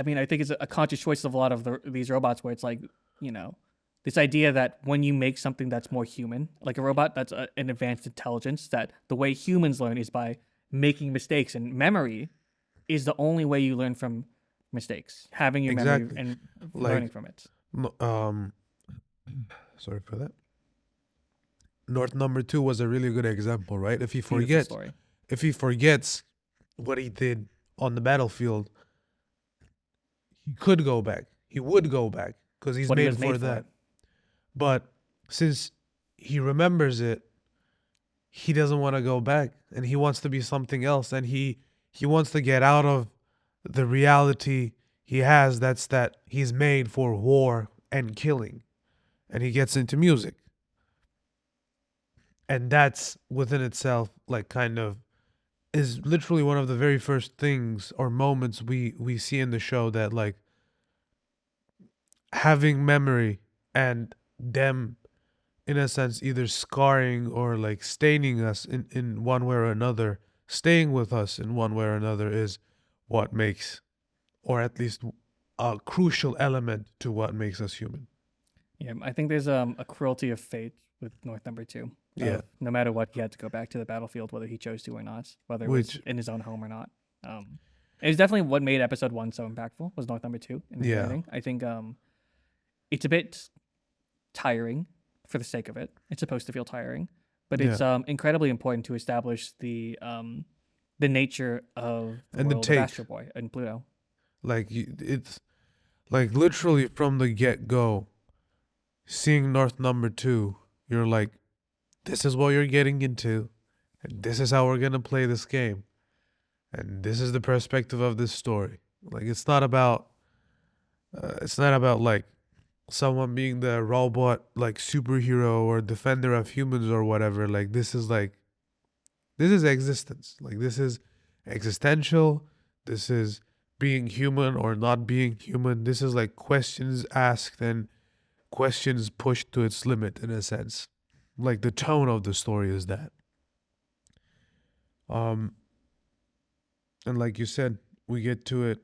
mean I think it's a conscious choice of a lot of these robots where it's like, you know, this idea that when you make something that's more human, like a robot that's an advanced intelligence, that the way humans learn is by making mistakes, and memory is the only way you learn from mistakes, having your memory and learning from it. Sorry for that. North Number 2 was a really good example, right? If he forgets what he did on the battlefield, he could go back. He would go back because he's made for that. But since he remembers it, he doesn't want to go back, and he wants to be something else, and he wants to get out of the reality he has, that's that he's made for war and killing, and he gets into music. And that's within itself like kind of is literally one of the very first things or moments we see in the show, that like having memory and them in a sense either scarring or like staining us in one way or another, staying with us in one way or another, is what makes, or at least a crucial element to what makes us human. Yeah, I think there's a cruelty of fate with North Number 2. Yeah. No matter what, he had to go back to the battlefield, whether he chose to or not, whether it was in his own home or not. It was definitely what made episode 1 so impactful, was North Number 2 in the beginning. I think it's a bit tiring for the sake of it. It's supposed to feel tiring, but it's incredibly important to establish the nature of the world of AstroBoy and Pluto. Like it's like literally from the get-go, seeing North Number 2, you're like, this is what you're getting into, and this is how we're gonna play this game, and this is the perspective of this story. Like it's not about like someone being the robot like superhero or defender of humans or whatever. Like this is existence. Like this is existential. This is being human or not being human. This is like questions asked and questions pushed to its limit in a sense. Like the tone of the story is that. And like you said, we get to it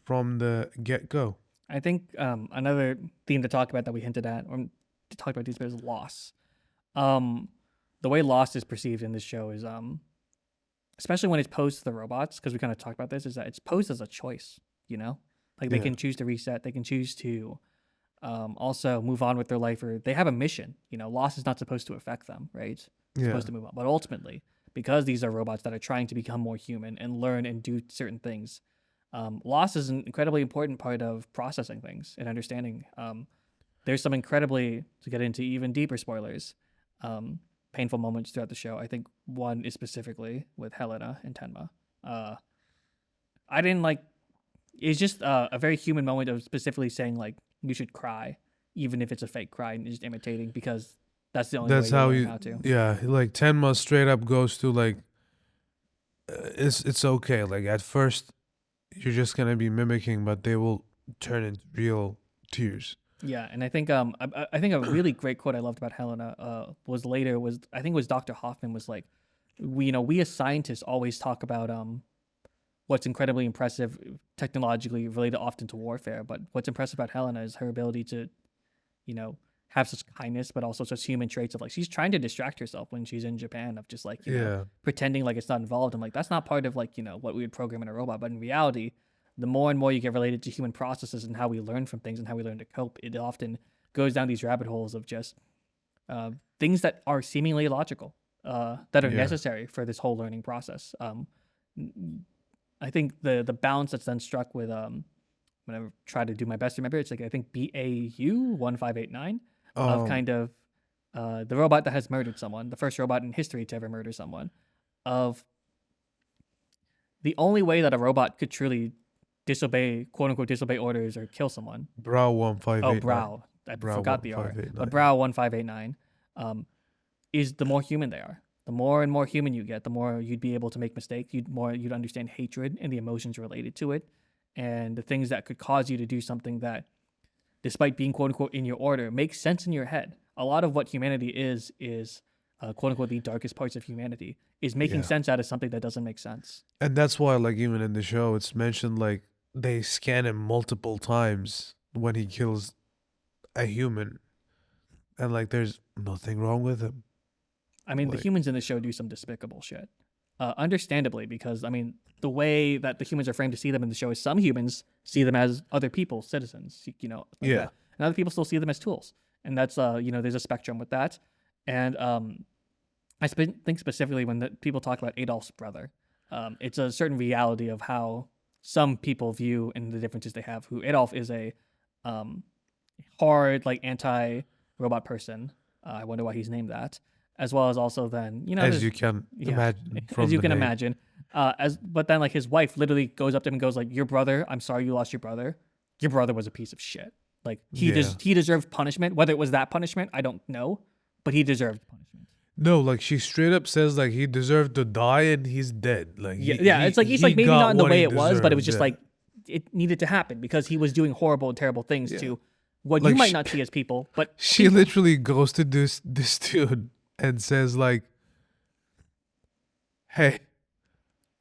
from the get-go. I think another theme to talk about that we hinted at, or to talk about these bit, is loss. The way loss is perceived in this show is, especially when it's posed to the robots, because we kind of talked about this, is that it's posed as a choice, you know? Like they can choose to reset, they can choose to also move on with their life, or they have a mission. You know, loss is not supposed to affect them, right? It's supposed to move on. But ultimately, because these are robots that are trying to become more human and learn and do certain things, loss is an incredibly important part of processing things and understanding. There's some incredibly, to get into even deeper spoilers, painful moments throughout the show. I think one is specifically with Helena and Tenma. I didn't like, it's just a very human moment of specifically saying like, you should cry, even if it's a fake cry, and just imitating, because that's the only way you learn how to. Yeah, like Tenma straight up goes to like, it's okay. Like at first, you're just gonna be mimicking, but they will turn into real tears. Yeah, and I think I think a really great quote I loved about Helena was Dr. Hoffman was like, we as scientists always talk about what's incredibly impressive technologically related often to warfare, but what's impressive about Helena is her ability to, have such kindness, but also such human traits of like, she's trying to distract herself when she's in Japan, of just like, pretending like it's not involved. I'm like, that's not part of like, what we would program in a robot. But in reality, the more and more you get related to human processes and how we learn from things and how we learn to cope, it often goes down these rabbit holes of just things that are seemingly illogical, that are necessary for this whole learning process. I think the balance that's then struck with when I try to do my best to remember, it's like I think BAU 1589 of kind of the robot that has murdered someone, the first robot in history to ever murder someone, of the only way that a robot could truly disobey, quote unquote, disobey orders or kill someone. Brow 1589. Oh, Brow. I Brow forgot the R. 1589. But Brow 1589 is the more human they are. The more and more human you get, the more you'd be able to make mistakes. You'd understand hatred and the emotions related to it, and the things that could cause you to do something that, despite being quote unquote in your order, makes sense in your head. A lot of what humanity is quote unquote the darkest parts of humanity is making sense out of something that doesn't make sense. And that's why, like, even in the show, it's mentioned like they scan him multiple times when he kills a human, and like there's nothing wrong with him. I mean, the humans in the show do some despicable shit. Understandably, because, I mean, the way that the humans are framed to see them in the show is some humans see them as other people, citizens, you know. Like that. And other people still see them as tools. And that's, you know, there's a spectrum with that. And I think specifically when people talk about Adolf's brother, it's a certain reality of how some people view and the differences they have. Who Adolf is a hard, like, anti-robot person. I wonder why he's named that. As well as also then, you know, as you can imagine, as you can imagine, but then like his wife literally goes up to him and goes like, "Your brother, I'm sorry you lost your brother. Your brother was a piece of shit. Like he deserved punishment. Whether it was that punishment, I don't know, but he deserved punishment." No, like she straight up says like he deserved to die and he's dead. Like it's like he's like maybe not in the way it was, but it was just like it needed to happen because he was doing horrible and terrible things to what like you might not see as people. But she literally goes to this dude and says like, "Hey,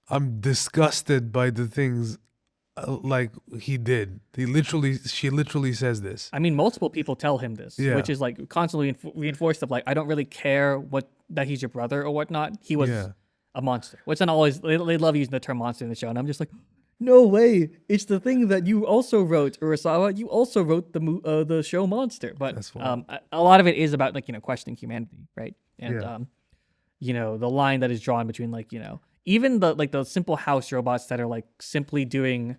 I'm disgusted by the things like he did." She literally says this. I mean, multiple people tell him this, which is like constantly reinforced of like, I don't really care that he's your brother or whatnot. He was a monster. Which then always they love using the term monster in the show, and I'm just like, no way! It's the thing that you also wrote, Urasawa. You also wrote the show Monster, but a lot of it is about like, you know, questioning humanity, right? And you know, the line that is drawn between like, you know, even the simple house robots that are like simply doing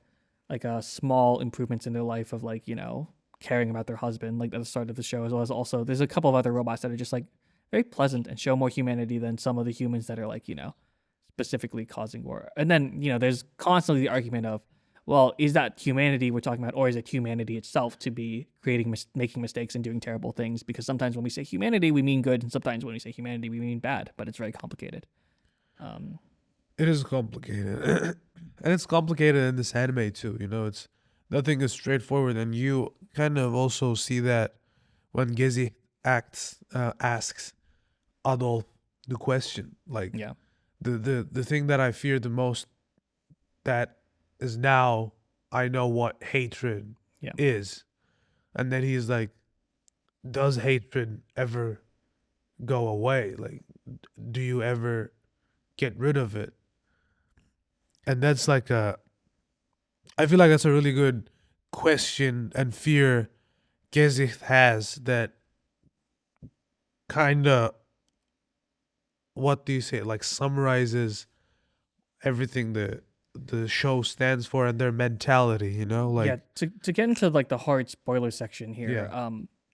like small improvements in their life of like, you know, caring about their husband, like at the start of the show, as well as also there's a couple of other robots that are just like very pleasant and show more humanity than some of the humans that are like, you know, specifically causing war. And then, you know, there's constantly the argument of, well, is that humanity we're talking about, or is it humanity itself to be making mistakes and doing terrible things? Because sometimes when we say humanity, we mean good, and sometimes when we say humanity, we mean bad. But it's very complicated. It is complicated, and it's complicated in this anime too. You know, it's nothing is straightforward, and you kind of also see that when Gezi asks Adolf the question, like the thing that I fear the most, that is now I know what hatred is, and then he's like, does hatred ever go away? Like, do you ever get rid of it? And that's like I feel like that's a really good question and fear Gezi has, that kind of, what do you say, like summarizes everything the show stands for and their mentality, you know? Like to get into like the hard spoiler section here,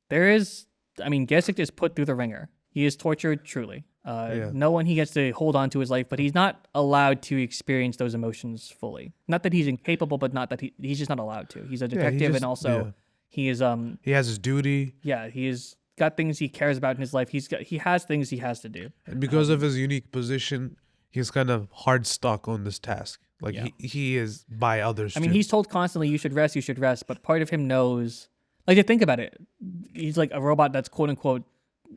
there is, I mean, Gezi is put through the ringer. He is tortured, truly. No one he gets to hold on to his life, but he's not allowed to experience those emotions fully. Not that he's incapable, but not that he's just not allowed to. He's a detective, and also he is he has his duty. Yeah, he is got things he cares about in his life. He has things he has to do. And because of his unique position, he's kind of hard stuck on this task. Like he is by others. I mean, he's told constantly, you should rest, but part of him knows, like, to think about it, he's like a robot that's quote unquote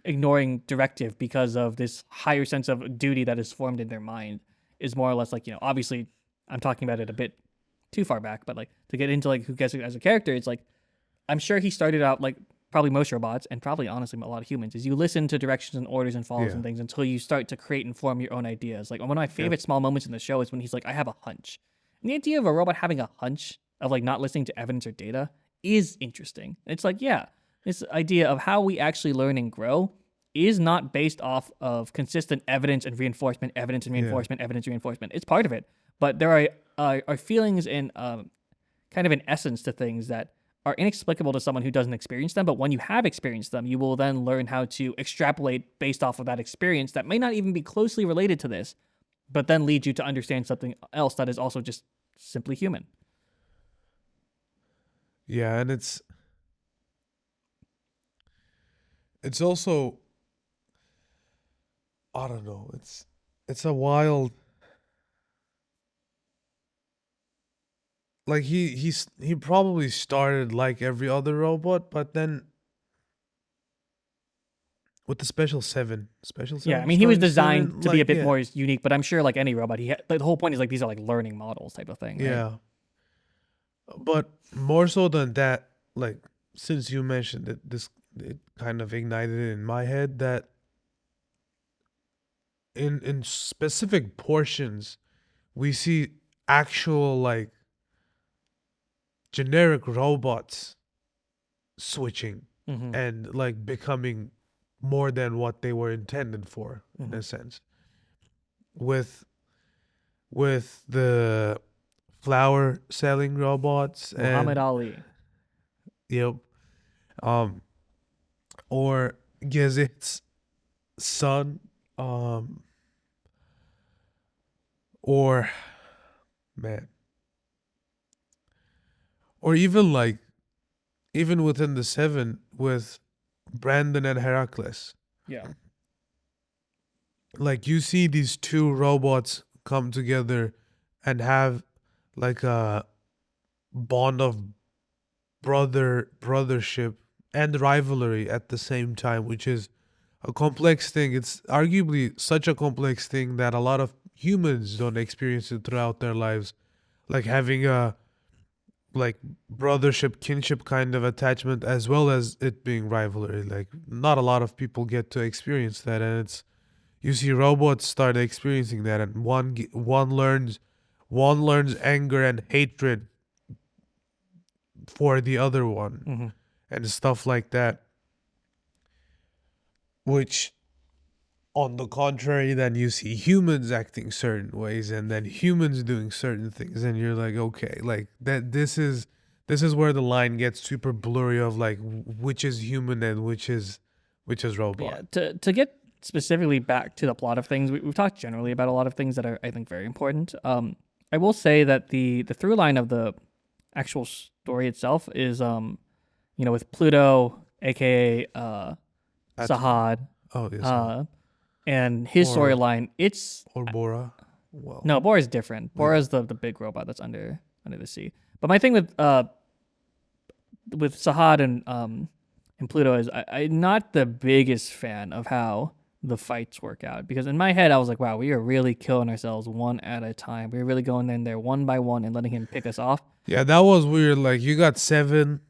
ignoring directive because of this higher sense of duty that is formed in their mind, is more or less like, you know, obviously I'm talking about it a bit too far back, but like to get into like who gets it as a character, it's like, I'm sure he started out like probably most robots, and probably honestly a lot of humans, is you listen to directions and orders and follows and things until you start to create and form your own ideas. Like one of my favorite small moments in the show is when he's like, I have a hunch. And the idea of a robot having a hunch of like not listening to evidence or data is interesting. It's like, this idea of how we actually learn and grow is not based off of consistent evidence and reinforcement, evidence and reinforcement, evidence and reinforcement. It's part of it, but there are feelings and kind of an essence to things that are inexplicable to someone who doesn't experience them. But when you have experienced them, you will then learn how to extrapolate based off of that experience that may not even be closely related to this, but then lead you to understand something else that is also just simply human. Yeah, and it's also, I don't know, it's a wild, like he probably started like every other robot, but then with the special Yeah, I seven, mean, he was starting designed seven, to be a like, bit yeah, more unique, but I'm sure like any robot, like, the whole point is like these are like learning models type of thing, right? yeah. But more so than that, like, since you mentioned it, it kind of ignited it in my head that in specific portions we see actual, like, generic robots switching Mm-hmm. and like becoming more than what they were intended for, in Mm-hmm. a sense, with the flower selling robots Muhammad and, Ali. yep, um or Gezit's son, um or, man, or even like, even within the seven with Brandon and Heracles. Yeah. Like, you see these two robots come together and have like a bond of brothership and rivalry at the same time, which is a complex thing. It's arguably such a complex thing that a lot of humans don't experience it throughout their lives, like having a, like, brothership, kinship kind of attachment, as well as it being rivalry. Like, not a lot of people get to experience that, and it's, you see robots start experiencing that, and one learns anger and hatred for the other one, Mm-hmm. and stuff like that. Which, on the contrary, then you see humans acting certain ways, and then humans doing certain things, and you're like, okay, like that. This is where the line gets super blurry of like which is human and which is Yeah. robot. To get specifically back to the plot of things, we've talked generally about a lot of things that are, I think, very important. I will say that the through line of the actual story itself is with Pluto, aka Sahad, Oh yes, and his or storyline. It's Bora. Well, no, Bora's different. yeah. Bora's the big robot that's under the sea. But my thing with Sahad and Pluto is I'm not the biggest fan of how the fights work out, because in my head I was like, wow, we are really killing ourselves one at a time. We're really going in there one by one and letting him pick us off. Yeah, that was weird. Like, you got seven.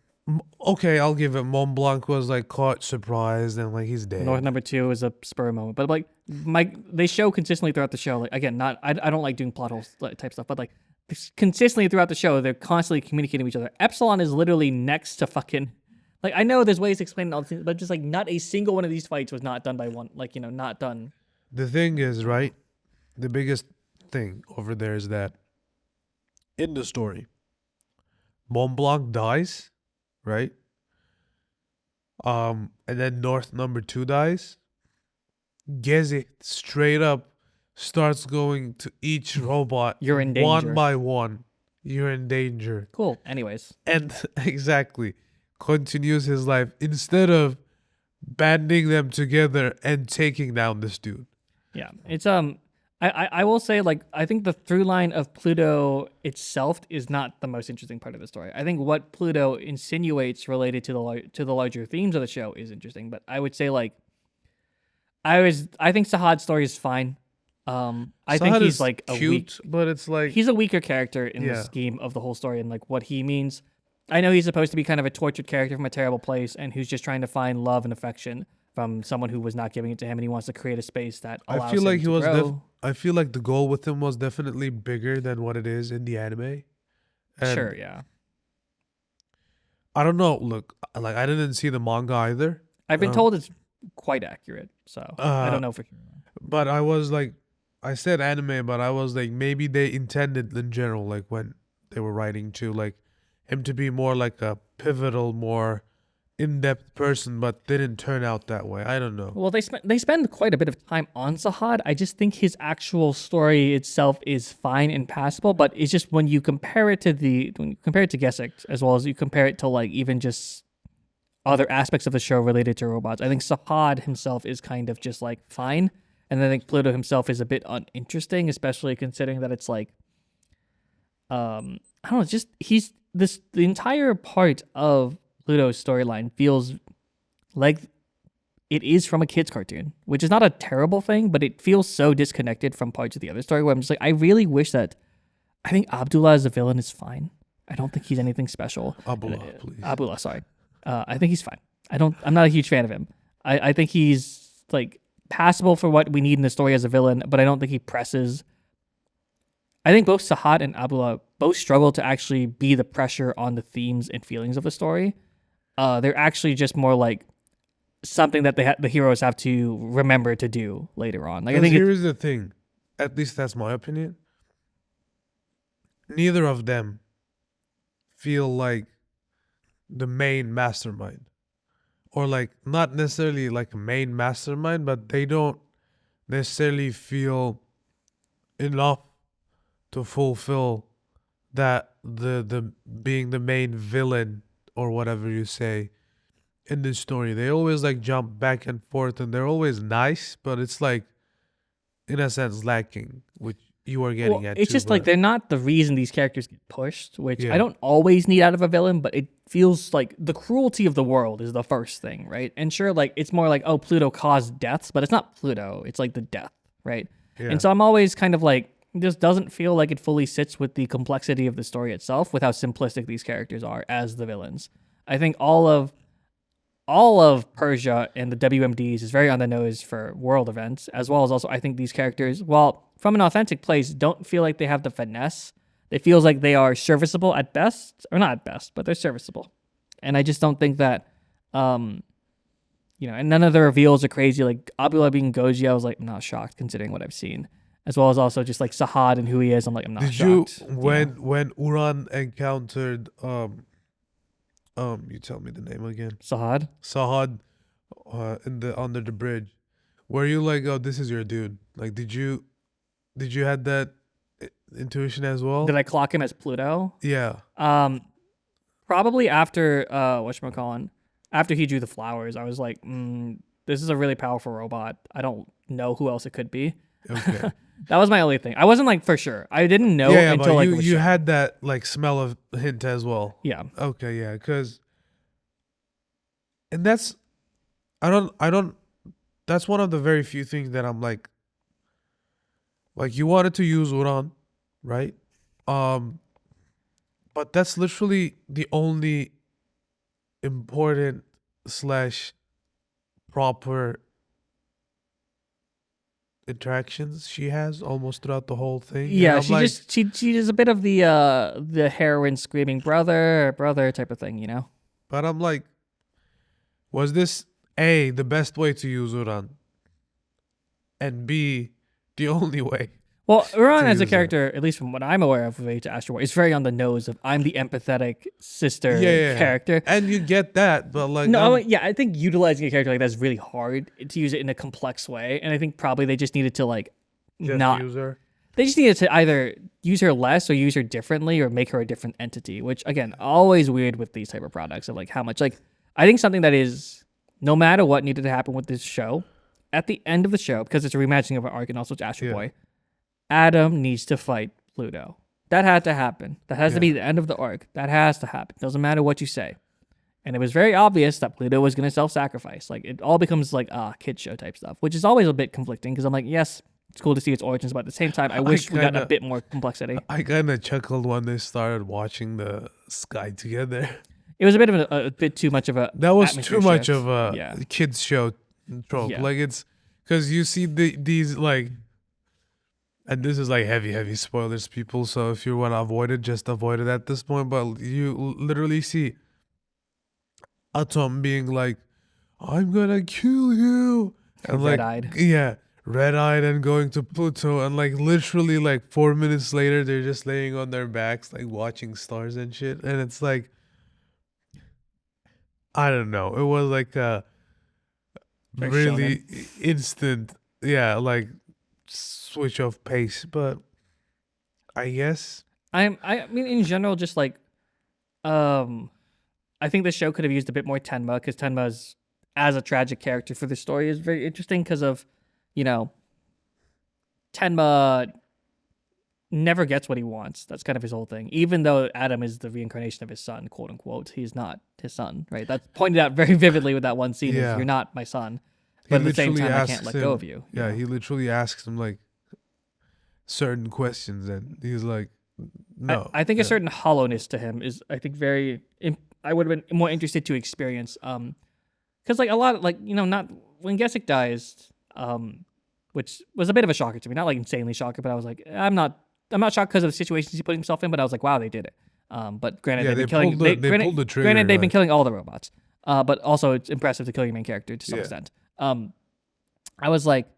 Okay, I'll give it. Mont Blanc was like caught surprised and like he's North dead. number 2 is a spur moment, but like they show consistently throughout the show. Like, again, not I don't like doing plot holes type stuff, but like consistently throughout the show, they're constantly communicating with each other. Epsilon is literally next to fucking. Like, I know there's ways to explain all these things, but just like not a single one of these fights was not done by one. Like, not done. The thing is, right? The biggest thing over there is that in the story, Mont Blanc dies, right? And then North number 2 dies. Gezi straight up starts going to each robot You're in one danger. by one. You're in danger. Cool. Anyways, And exactly, continues his life instead of banding them together and taking down this dude. yeah, it's I will say, like, I think the through line of Pluto itself is not the most interesting part of the story. I think what Pluto insinuates related to the larger themes of the show is interesting, but I would say, like, I think Sahad's story is fine. I think Sahad he's is like a cute, weak. but it's like, He's a weaker character in the Yeah. scheme of the whole story and like what he means. I know he's supposed to be kind of a tortured character from a terrible place and who's just trying to find love and affection from someone who was not giving it to him, and he wants to create a space that allows I feel like him he to was grow. I feel like the goal with him was definitely bigger than what it is in the anime. And Sure, yeah. I don't know. Look, like, I didn't see the manga either. I've been Um, told it's quite accurate, so I don't know for sure. But I was like, I said anime, but I was like, maybe they intended in general, like when they were writing to like him to be more like a pivotal, more in-depth person, but didn't turn out that way. I don't know. Well, they spend quite a bit of time on Sahad. I just think his actual story itself is fine and passable, but it's just when you compare it to Gesek, as well as you compare it to like even just other aspects of the show related to robots, I think Sahad himself is kind of just like fine, and I think Pluto himself is a bit uninteresting, especially considering that it's like, I don't know, just the entire part of Pluto's storyline feels like it is from a kid's cartoon, which is not a terrible thing, but it feels so disconnected from parts of the other story where I'm just like, I really wish that. I think Abdullah as a villain is fine. I don't think he's anything special. Abdullah, sorry. I think he's fine. I'm not a huge fan of him. I think he's like passable for what we need in the story as a villain, but I don't think he presses. I think both Sahad and Abdullah both struggle to actually be the pressure on the themes and feelings of the story. They're actually just more like something that the heroes have to remember to do later on. Like, I think here's the thing, at least that's my opinion. Neither of them feel like the main mastermind, or like not necessarily like a main mastermind, but they don't necessarily feel enough to fulfill that the being the main villain or whatever you say in this story. They always like jump back and forth, and they're always nice, but it's like in a sense lacking, which you are getting at. It's just like they're not the reason these characters get pushed, which I don't always need out of a villain, but it feels like the cruelty of the world is the first thing, right? And sure, like it's more like, oh, Pluto caused deaths, but it's not Pluto, it's like the death, right? Yeah. And so I'm always kind of like, this doesn't feel like it fully sits with the complexity of the story itself, with how simplistic these characters are as the villains. I think all of Persia and the WMDs is very on the nose for world events, as well as also I think these characters, while from an authentic place, don't feel like they have the finesse. It feels like they are serviceable at best, or not at best, but they're serviceable. And I just don't think that, and none of the reveals are crazy. Like Abdullah being Goji, I was like, I'm not shocked considering what I've seen. As well as also just like Sahad and who he is, I'm like, I'm not shocked. When Uran encountered you tell me the name again. Sahad under the bridge, were you like, oh, this is your dude? Like, did you had that intuition as well? Did I clock him as Pluto? Yeah. Probably after whatchamacallit, after he drew the flowers, I was like, this is a really powerful robot. I don't know who else it could be. Okay. That was my only thing. I wasn't like for sure. I didn't know until but you had that like smell of hint as well. Yeah. Okay, yeah, and that's I don't that's one of the very few things that I'm like you wanted to use Uran, right? But that's literally the only important / proper interactions she has almost throughout the whole thing. Yeah, she is a bit of the heroine screaming brother type of thing, But I'm like, was this A, the best way to use Uran, and B, the only way? Well, Uran as a character, at least from what I'm aware of to AstroBoy, is very on the nose of I'm the empathetic sister character. And you get that, but like... No, I think utilizing a character like that is really hard to use it in a complex way. And I think probably they just needed to like not... use her? They just needed to either use her less or use her differently or make her a different entity, which again, always weird with these type of products of like how much... Like, I think something that is, no matter what needed to happen with this show, at the end of the show, because it's a reimagining of an arc and also it's AstroBoy, Adam needs to fight Pluto. That had to happen. That has to be the end of the arc. That has to happen. Doesn't matter what you say. And it was very obvious that Pluto was going to self-sacrifice. Like, it all becomes like, kid show type stuff, which is always a bit conflicting because I'm like, yes, it's cool to see its origins, but at the same time, I wish we got a bit more complexity. I kind of chuckled when they started watching the sky together. It was a bit of a bit too much of a... That was too much of a kids show trope. Yeah. Like, it's... Because you see these, like... And this is like heavy spoilers, people. So if you want to avoid it, just avoid it at this point. But you literally see Atom being like, I'm gonna kill you. And red-eyed. Like, yeah, red-eyed and going to Pluto. And like literally like 4 minutes later, they're just laying on their backs, like watching stars and shit. And it's like, I don't know. It was like a Very really shonen. instant, like switch of pace. But I guess, I mean, in general, just like, um, I think the show could have used a bit more Tenma because Tenma's as a tragic character for the story is very interesting because of, you know, Tenma never gets what he wants. That's kind of his whole thing. Even though Adam is the reincarnation of his son, quote unquote, he's not his son, right? That's pointed out very vividly with that one scene. Is yeah. you're not my son, He but at the same literally time, I can't asks let go him, of you. yeah, know? he literally asks him like certain questions, and he's like, no. I think a Yeah. certain hollowness to him is, I think, very. I would have been more interested to experience. Because like a lot, like not when Gesick dies, which was a bit of a shocker to me. Not like insanely shocker, but I was like, I'm not shocked because of the situations he put himself in. But I was like, wow, they did it. But granted, Yeah, they've been killing. they pulled the trigger. Granted, they've been like, killing all the robots. But also, it's impressive to kill your main character to some extent. I was like,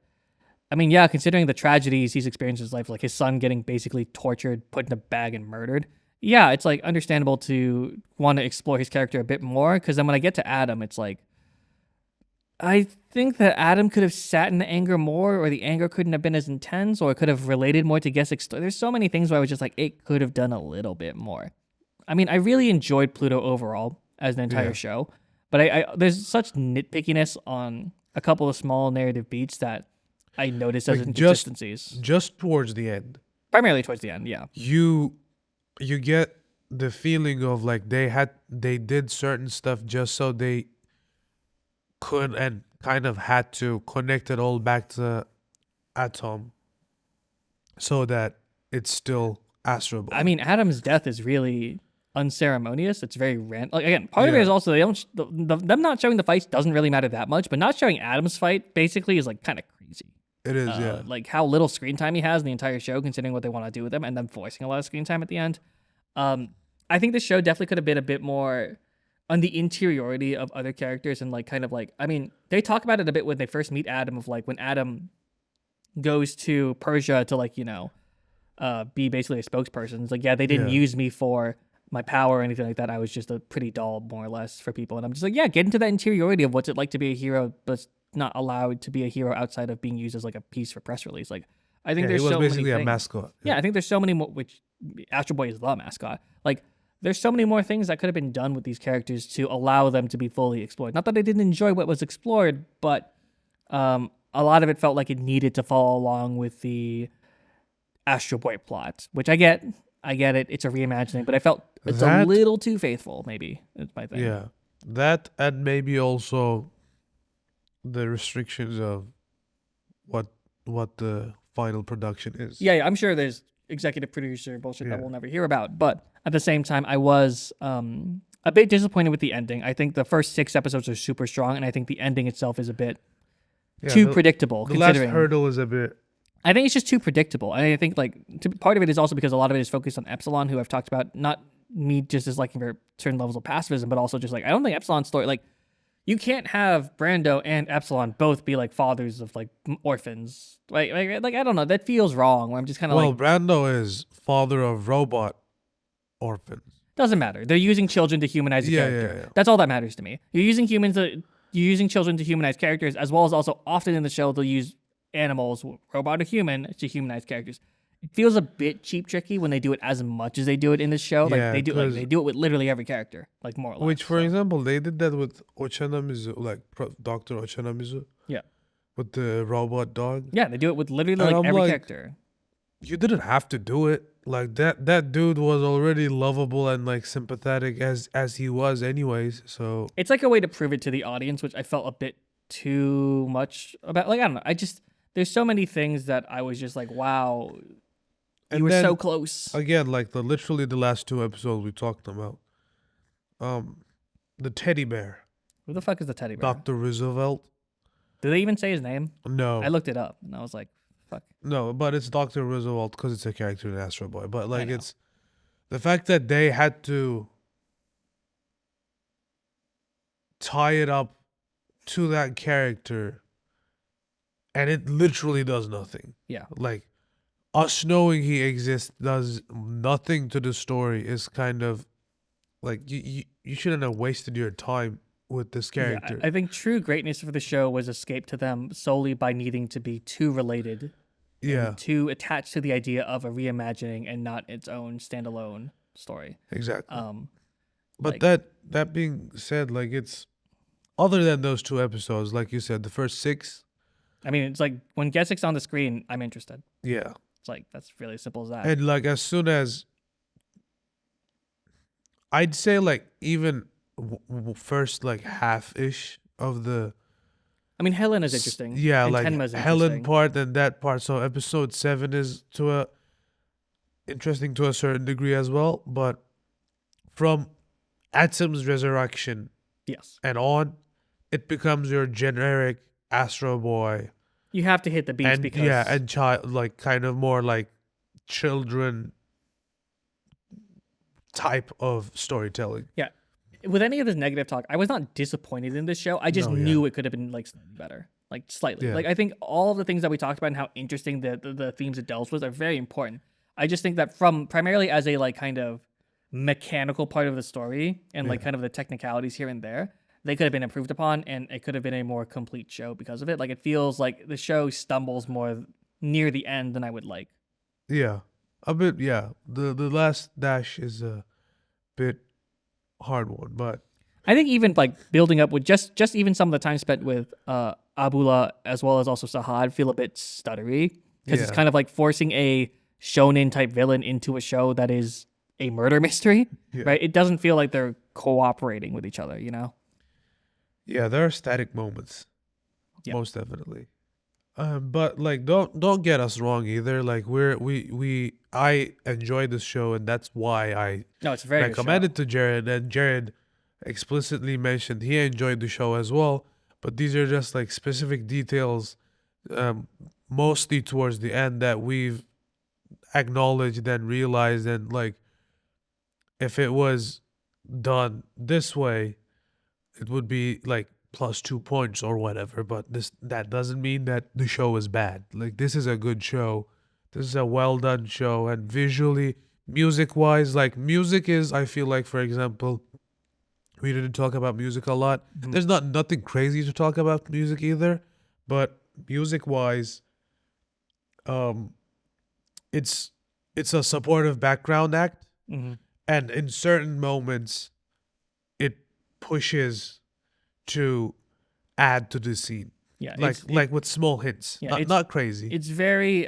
I mean, yeah, considering the tragedies he's experienced in his life, like his son getting basically tortured, put in a bag, and murdered. Yeah, it's like understandable to want to explore his character a bit more. Because then when I get to Adam, it's like, I think that Adam could have sat in the anger more, or the anger couldn't have been as intense, or it could have related more to Gesick's story. There's so many things where I was just like, it could have done a little bit more. I mean, I really enjoyed Pluto overall as an entire show, but I there's such nitpickiness on a couple of small narrative beats that I noticed as like inconsistencies. just towards the end, Primarily towards the end, yeah. you get the feeling of like they did certain stuff just so they could and kind of had to connect it all back to Atom, so that it's still Astro Boy. I mean, Adam's death is really unceremonious. It's very random. Like again, part of it is also they don't them not showing the fights doesn't really matter that much, but not showing Adam's fight basically is like kind of crazy. It is, yeah. Like how little screen time he has in the entire show, considering what they want to do with him, and then forcing a lot of screen time at the end. I think the show definitely could have been a bit more on the interiority of other characters and like kind of like, I mean, they talk about it a bit when they first meet Adam, of like when Adam goes to Persia to like be basically a spokesperson. It's like, yeah, they didn't use me for my power or anything like that. I was just a pretty doll, more or less, for people. And I'm just like, yeah, get into that interiority of what's it like to be a hero, but not allowed to be a hero outside of being used as like a piece for press release. Like, I think there's he was so basically many a things. mascot. Yeah, I think there's so many more, which Astro Boy is the mascot. Like, there's so many more things that could have been done with these characters to allow them to be fully explored. Not that I didn't enjoy what was explored, but a lot of it felt like it needed to follow along with the Astro Boy plot, which I get it. It's a reimagining, but I felt it's a little too faithful. Maybe it's my thing. Yeah, that and maybe also the restrictions of what the final production is. Yeah, I'm sure there's executive producer bullshit that we'll never hear about, but at the same time, I was a bit disappointed with the ending. I think the first 6 episodes are super strong, and I think the ending itself is a bit too predictable. The last hurdle is a bit. I think it's just too predictable. And I think like part of it is also because a lot of it is focused on Epsilon, who I've talked about, not me just as liking for certain levels of pacifism, but also just like, I don't think Epsilon's story, like, you can't have Brando and Epsilon both be like fathers of like orphans. Like I don't know, that feels wrong. Where I'm just kind of like, Brando is father of robot orphans. Doesn't matter. They're using children to humanize a character. Yeah. That's all that matters to me. You're using children to humanize characters, as well as also often in the show they'll use animals, robot or human, to humanize characters. It feels a bit cheap tricky when they do it as much as they do it in this show. Like they do it with literally every character, like more or less. Which, for example, they did that with Ochanamizu, like Dr. Ochanamizu. Yeah. With the robot dog. Yeah, they do it with literally like every character. You didn't have to do it. Like that dude was already lovable and like sympathetic as he was anyways. So it's like a way to prove it to the audience, which I felt a bit too much about. Like, I don't know. There's so many things that I was just like, wow. You were so close. Again, like literally the last 2 episodes we talked about. The teddy bear. Who the fuck is the teddy bear? Dr. Roosevelt. Did they even say his name? No. I looked it up and I was like, fuck. No, but it's Dr. Roosevelt because it's a character in Astro Boy. But like it's the fact that they had to tie it up to that character and it literally does nothing. Yeah. Like us knowing he exists does nothing to the story. Is kind of like you shouldn't have wasted your time with this Yeah, character. I think true greatness for the show was escaped to them solely by needing to be too related Yeah, and too attached to the idea of a reimagining and not its own standalone story. exactly. But Like, that being said, like it's other than those 2 episodes, like you said, the first 6, I mean, it's like when Gesik's on the screen, I'm interested. yeah. It's like that's really simple as that. And like as soon as I'd say like even first like half-ish of the I mean, Helen is interesting. yeah, and like Tenma's Helen interesting. part and that part. So episode 7 is interesting to a certain degree as well. But from Atom's resurrection Yes, and on, it becomes your generic Astro Boy you have to hit the beats and because yeah, and child like kind of more like children type of storytelling. yeah. With any of this negative talk, I was not disappointed in this show. I just No, yeah. knew it could have been like slightly better, like slightly. Yeah. Like I think all of the things that we talked about and how interesting the themes it delves with are very important. I just think that from primarily as a like kind of mechanical part of the story and like Yeah. kind of the technicalities here and there, they could have been improved upon and it could have been a more complete show because of it. Like it feels like the show stumbles more near the end than I would like. Yeah, a bit. Yeah, the last dash is a bit hard one, but I think even like building up with just even some of the time spent with Abula as well as also Sahad feel a bit stuttery because it's Yeah. kind of like forcing a shonen type villain into a show that is a murder mystery, Yeah. right? It doesn't feel like they're cooperating with each other, you know? yeah, there are static moments, Yeah. most definitely. But like, don't get us wrong either. Like, I enjoyed this show, and that's why I No, it's a very good show. recommended to Jared, and Jared explicitly mentioned he enjoyed the show as well. But these are just like specific details, mostly towards the end that we've acknowledged and realized, and like if it was done this way, it would be like plus 2 points or whatever. But that doesn't mean that the show is bad. Like this is a good show. This is a well done show, and visually, music wise, like music is, I feel like, for example, we didn't talk about music a lot. Mhm. There's nothing crazy to talk about music either, but music wise, um, it's a supportive background act, Mhm. and in certain moments, it pushes to add to the scene, Yeah, like with small hints, Yeah, not crazy. it's very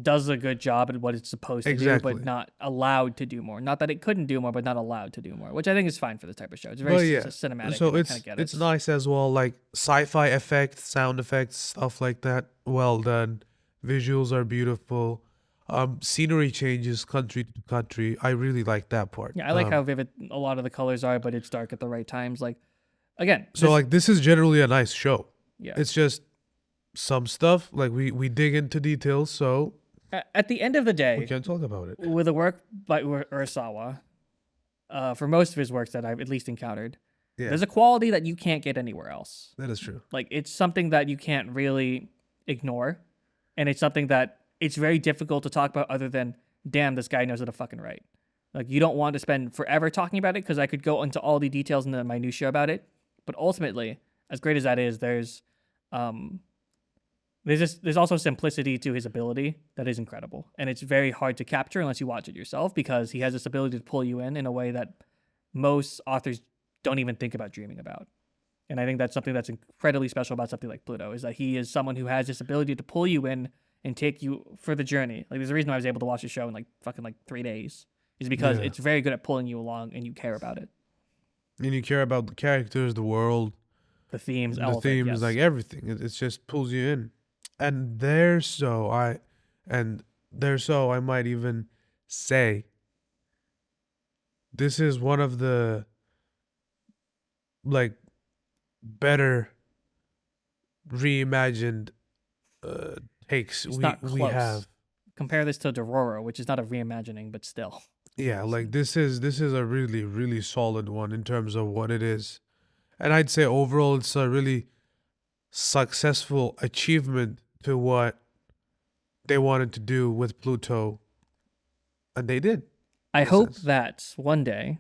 does a good job at what it's supposed to do, Exactly. but not allowed to do more. Not that it couldn't do more, but not allowed to do more, which I think is fine for this type of show. It's very But yeah, cinematic. so and I it's kinda get it's it. nice as well, like sci-fi effects, sound effects, stuff like that. Well done. Visuals are beautiful. Scenery changes country to country. I really like that part. Yeah, I like how vivid a lot of the colors are, but it's dark at the right times. Like, again, So like this is generally a nice show. yeah. It's just some stuff like we dig into details, so At the end of the we day, can talk about it. with the work by Urasawa, for most of his works that I've at least encountered, Yeah, there's a quality that you can't get anywhere else. that is true. Like, it's something that you can't really ignore, and it's something that it's very difficult to talk about other than, damn, this guy knows how to fucking write. Like, you don't want to spend forever talking about it because I could go into all the details in the minutia about it, but ultimately, as great as that is, there's also simplicity to his ability that is incredible, and it's very hard to capture unless you watch it yourself because he has this ability to pull you in a way that most authors don't even think about dreaming about. And I think that's something that's incredibly special about something like Pluto is that he is someone who has this ability to pull you in and take you for the journey. Like there's a reason I was able to watch the show in like fucking 3 days is because Yeah. it's very good at pulling you along and you care about it. And you care about the characters, the world, The themes, the all themes, of it, yes. like everything. It just pulls you in. And there, so I might even say this is one of the like better reimagined takes It's not we close. have. Compare this to Dororo, which is not a reimagining, but still. Yeah, like this is a really, really solid one in terms of what it is. And I'd say overall it's a really successful achievement to what they wanted to do with Pluto. And they did. I in a hope sense. that one day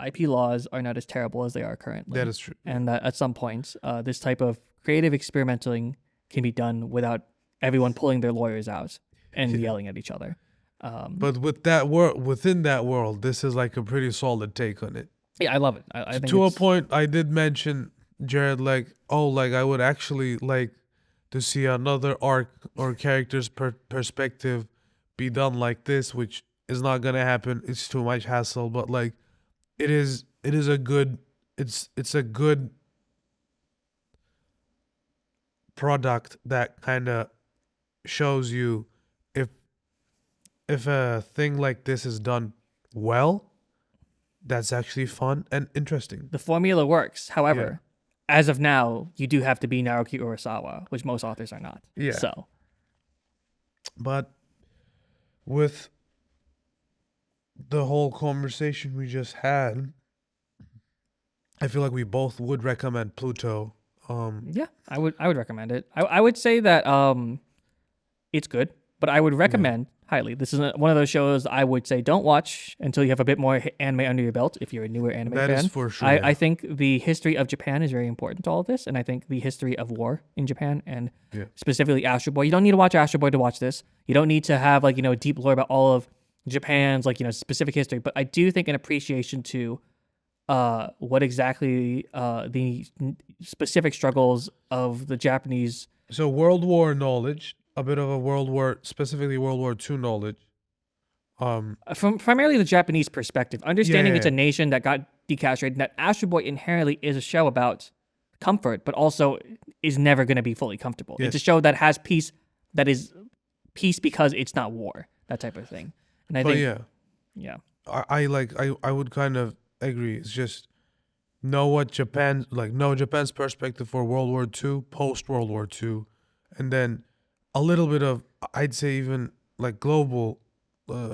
IP laws are not as terrible as they are currently. That is true. And that at some points, this type of creative experimenting can be done without everyone pulling their lawyers out and yelling at each other. But within that world, this is like a pretty solid take on it. Yeah, I love it. I think to a point, I did mention, Jared, like, I would actually like to see another arc or character's perspective be done like this, which is not gonna happen. It's too much hassle. But like, it is a good. It's a good product that kind of shows you if a thing like this is done well, that's actually fun and interesting. The formula works. However, as of now, you do have to be Naoki Urasawa, which most authors are not. Yeah. So, but with the whole conversation we just had, I feel like we both would recommend Pluto. yeah, I would recommend it. I would say that it's good, but I would recommend highly. This is one of those shows I would say don't watch until you have a bit more anime under your belt if you're a newer anime fan. That is for sure. I think the history of Japan is very important to all of this, and I think the history of war in Japan and specifically AstroBoy. You don't need to watch AstroBoy to watch this. You don't need to have like deep lore about all of Japan's specific history, but I do think an appreciation to what exactly the specific struggles of the Japanese. So World War knowledge, a bit of a specifically World War II knowledge. From primarily the Japanese perspective, understanding it's a nation that got decastrated, and that Astro Boy inherently is a show about comfort, but also is never going to be fully comfortable. Yes. It's a show that has peace, that is peace because it's not war, that type of thing. And I think, I would kind of agree. It's just know Japan's perspective for World War II, post World War II, and then a little bit of, I'd say, even like global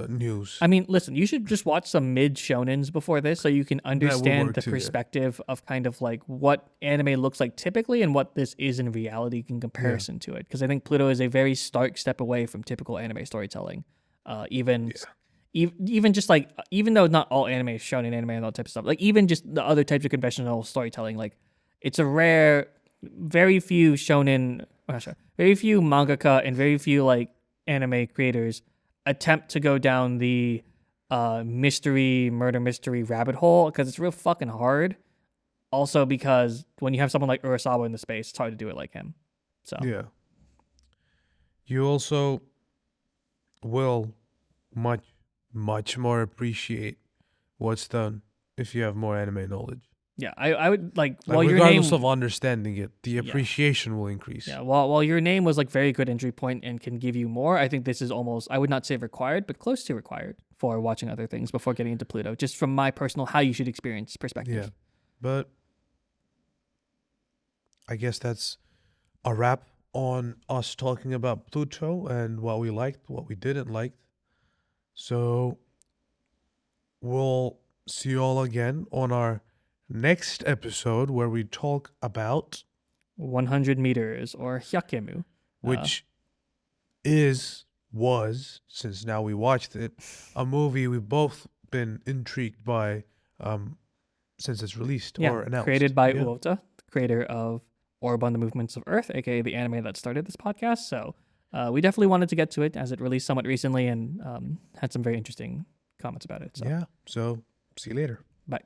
news. I mean, listen, you should just watch some mid shonens before this so you can understand the perspective of kind of like what anime looks like typically and what this is in reality in comparison to it. Because I think Pluto is a very stark step away from typical anime storytelling. Even just like, even though not all anime is shown in anime and all that type of stuff, like even just the other types of conventional storytelling, like it's a rare, very few mangaka and very few like anime creators attempt to go down the murder mystery rabbit hole, because it's real fucking hard. Also because when you have someone like Urasawa in the space, it's hard to do it like him. So you also will much more appreciate what's done if you have more anime knowledge. Yeah, I would like while regardless your name of understanding it, the appreciation will increase. Yeah, while your name was like very good entry point and can give you more, I think this is almost, I would not say required, but close to required for watching other things before getting into Pluto, just from my personal how you should experience perspective. Yeah, but I guess that's a wrap on us talking about Pluto and what we liked, what we didn't like. So we'll see you all again on our next episode where we talk about 100 meters or hyakemu, which was, since now we watched it, a movie we've both been intrigued by since it's released or announced. Created by Uota, the creator of Orb on the Movements of Earth, aka the anime that started this podcast. So we definitely wanted to get to it as it released somewhat recently and had some very interesting comments about it. So. Yeah, so see you later. Bye.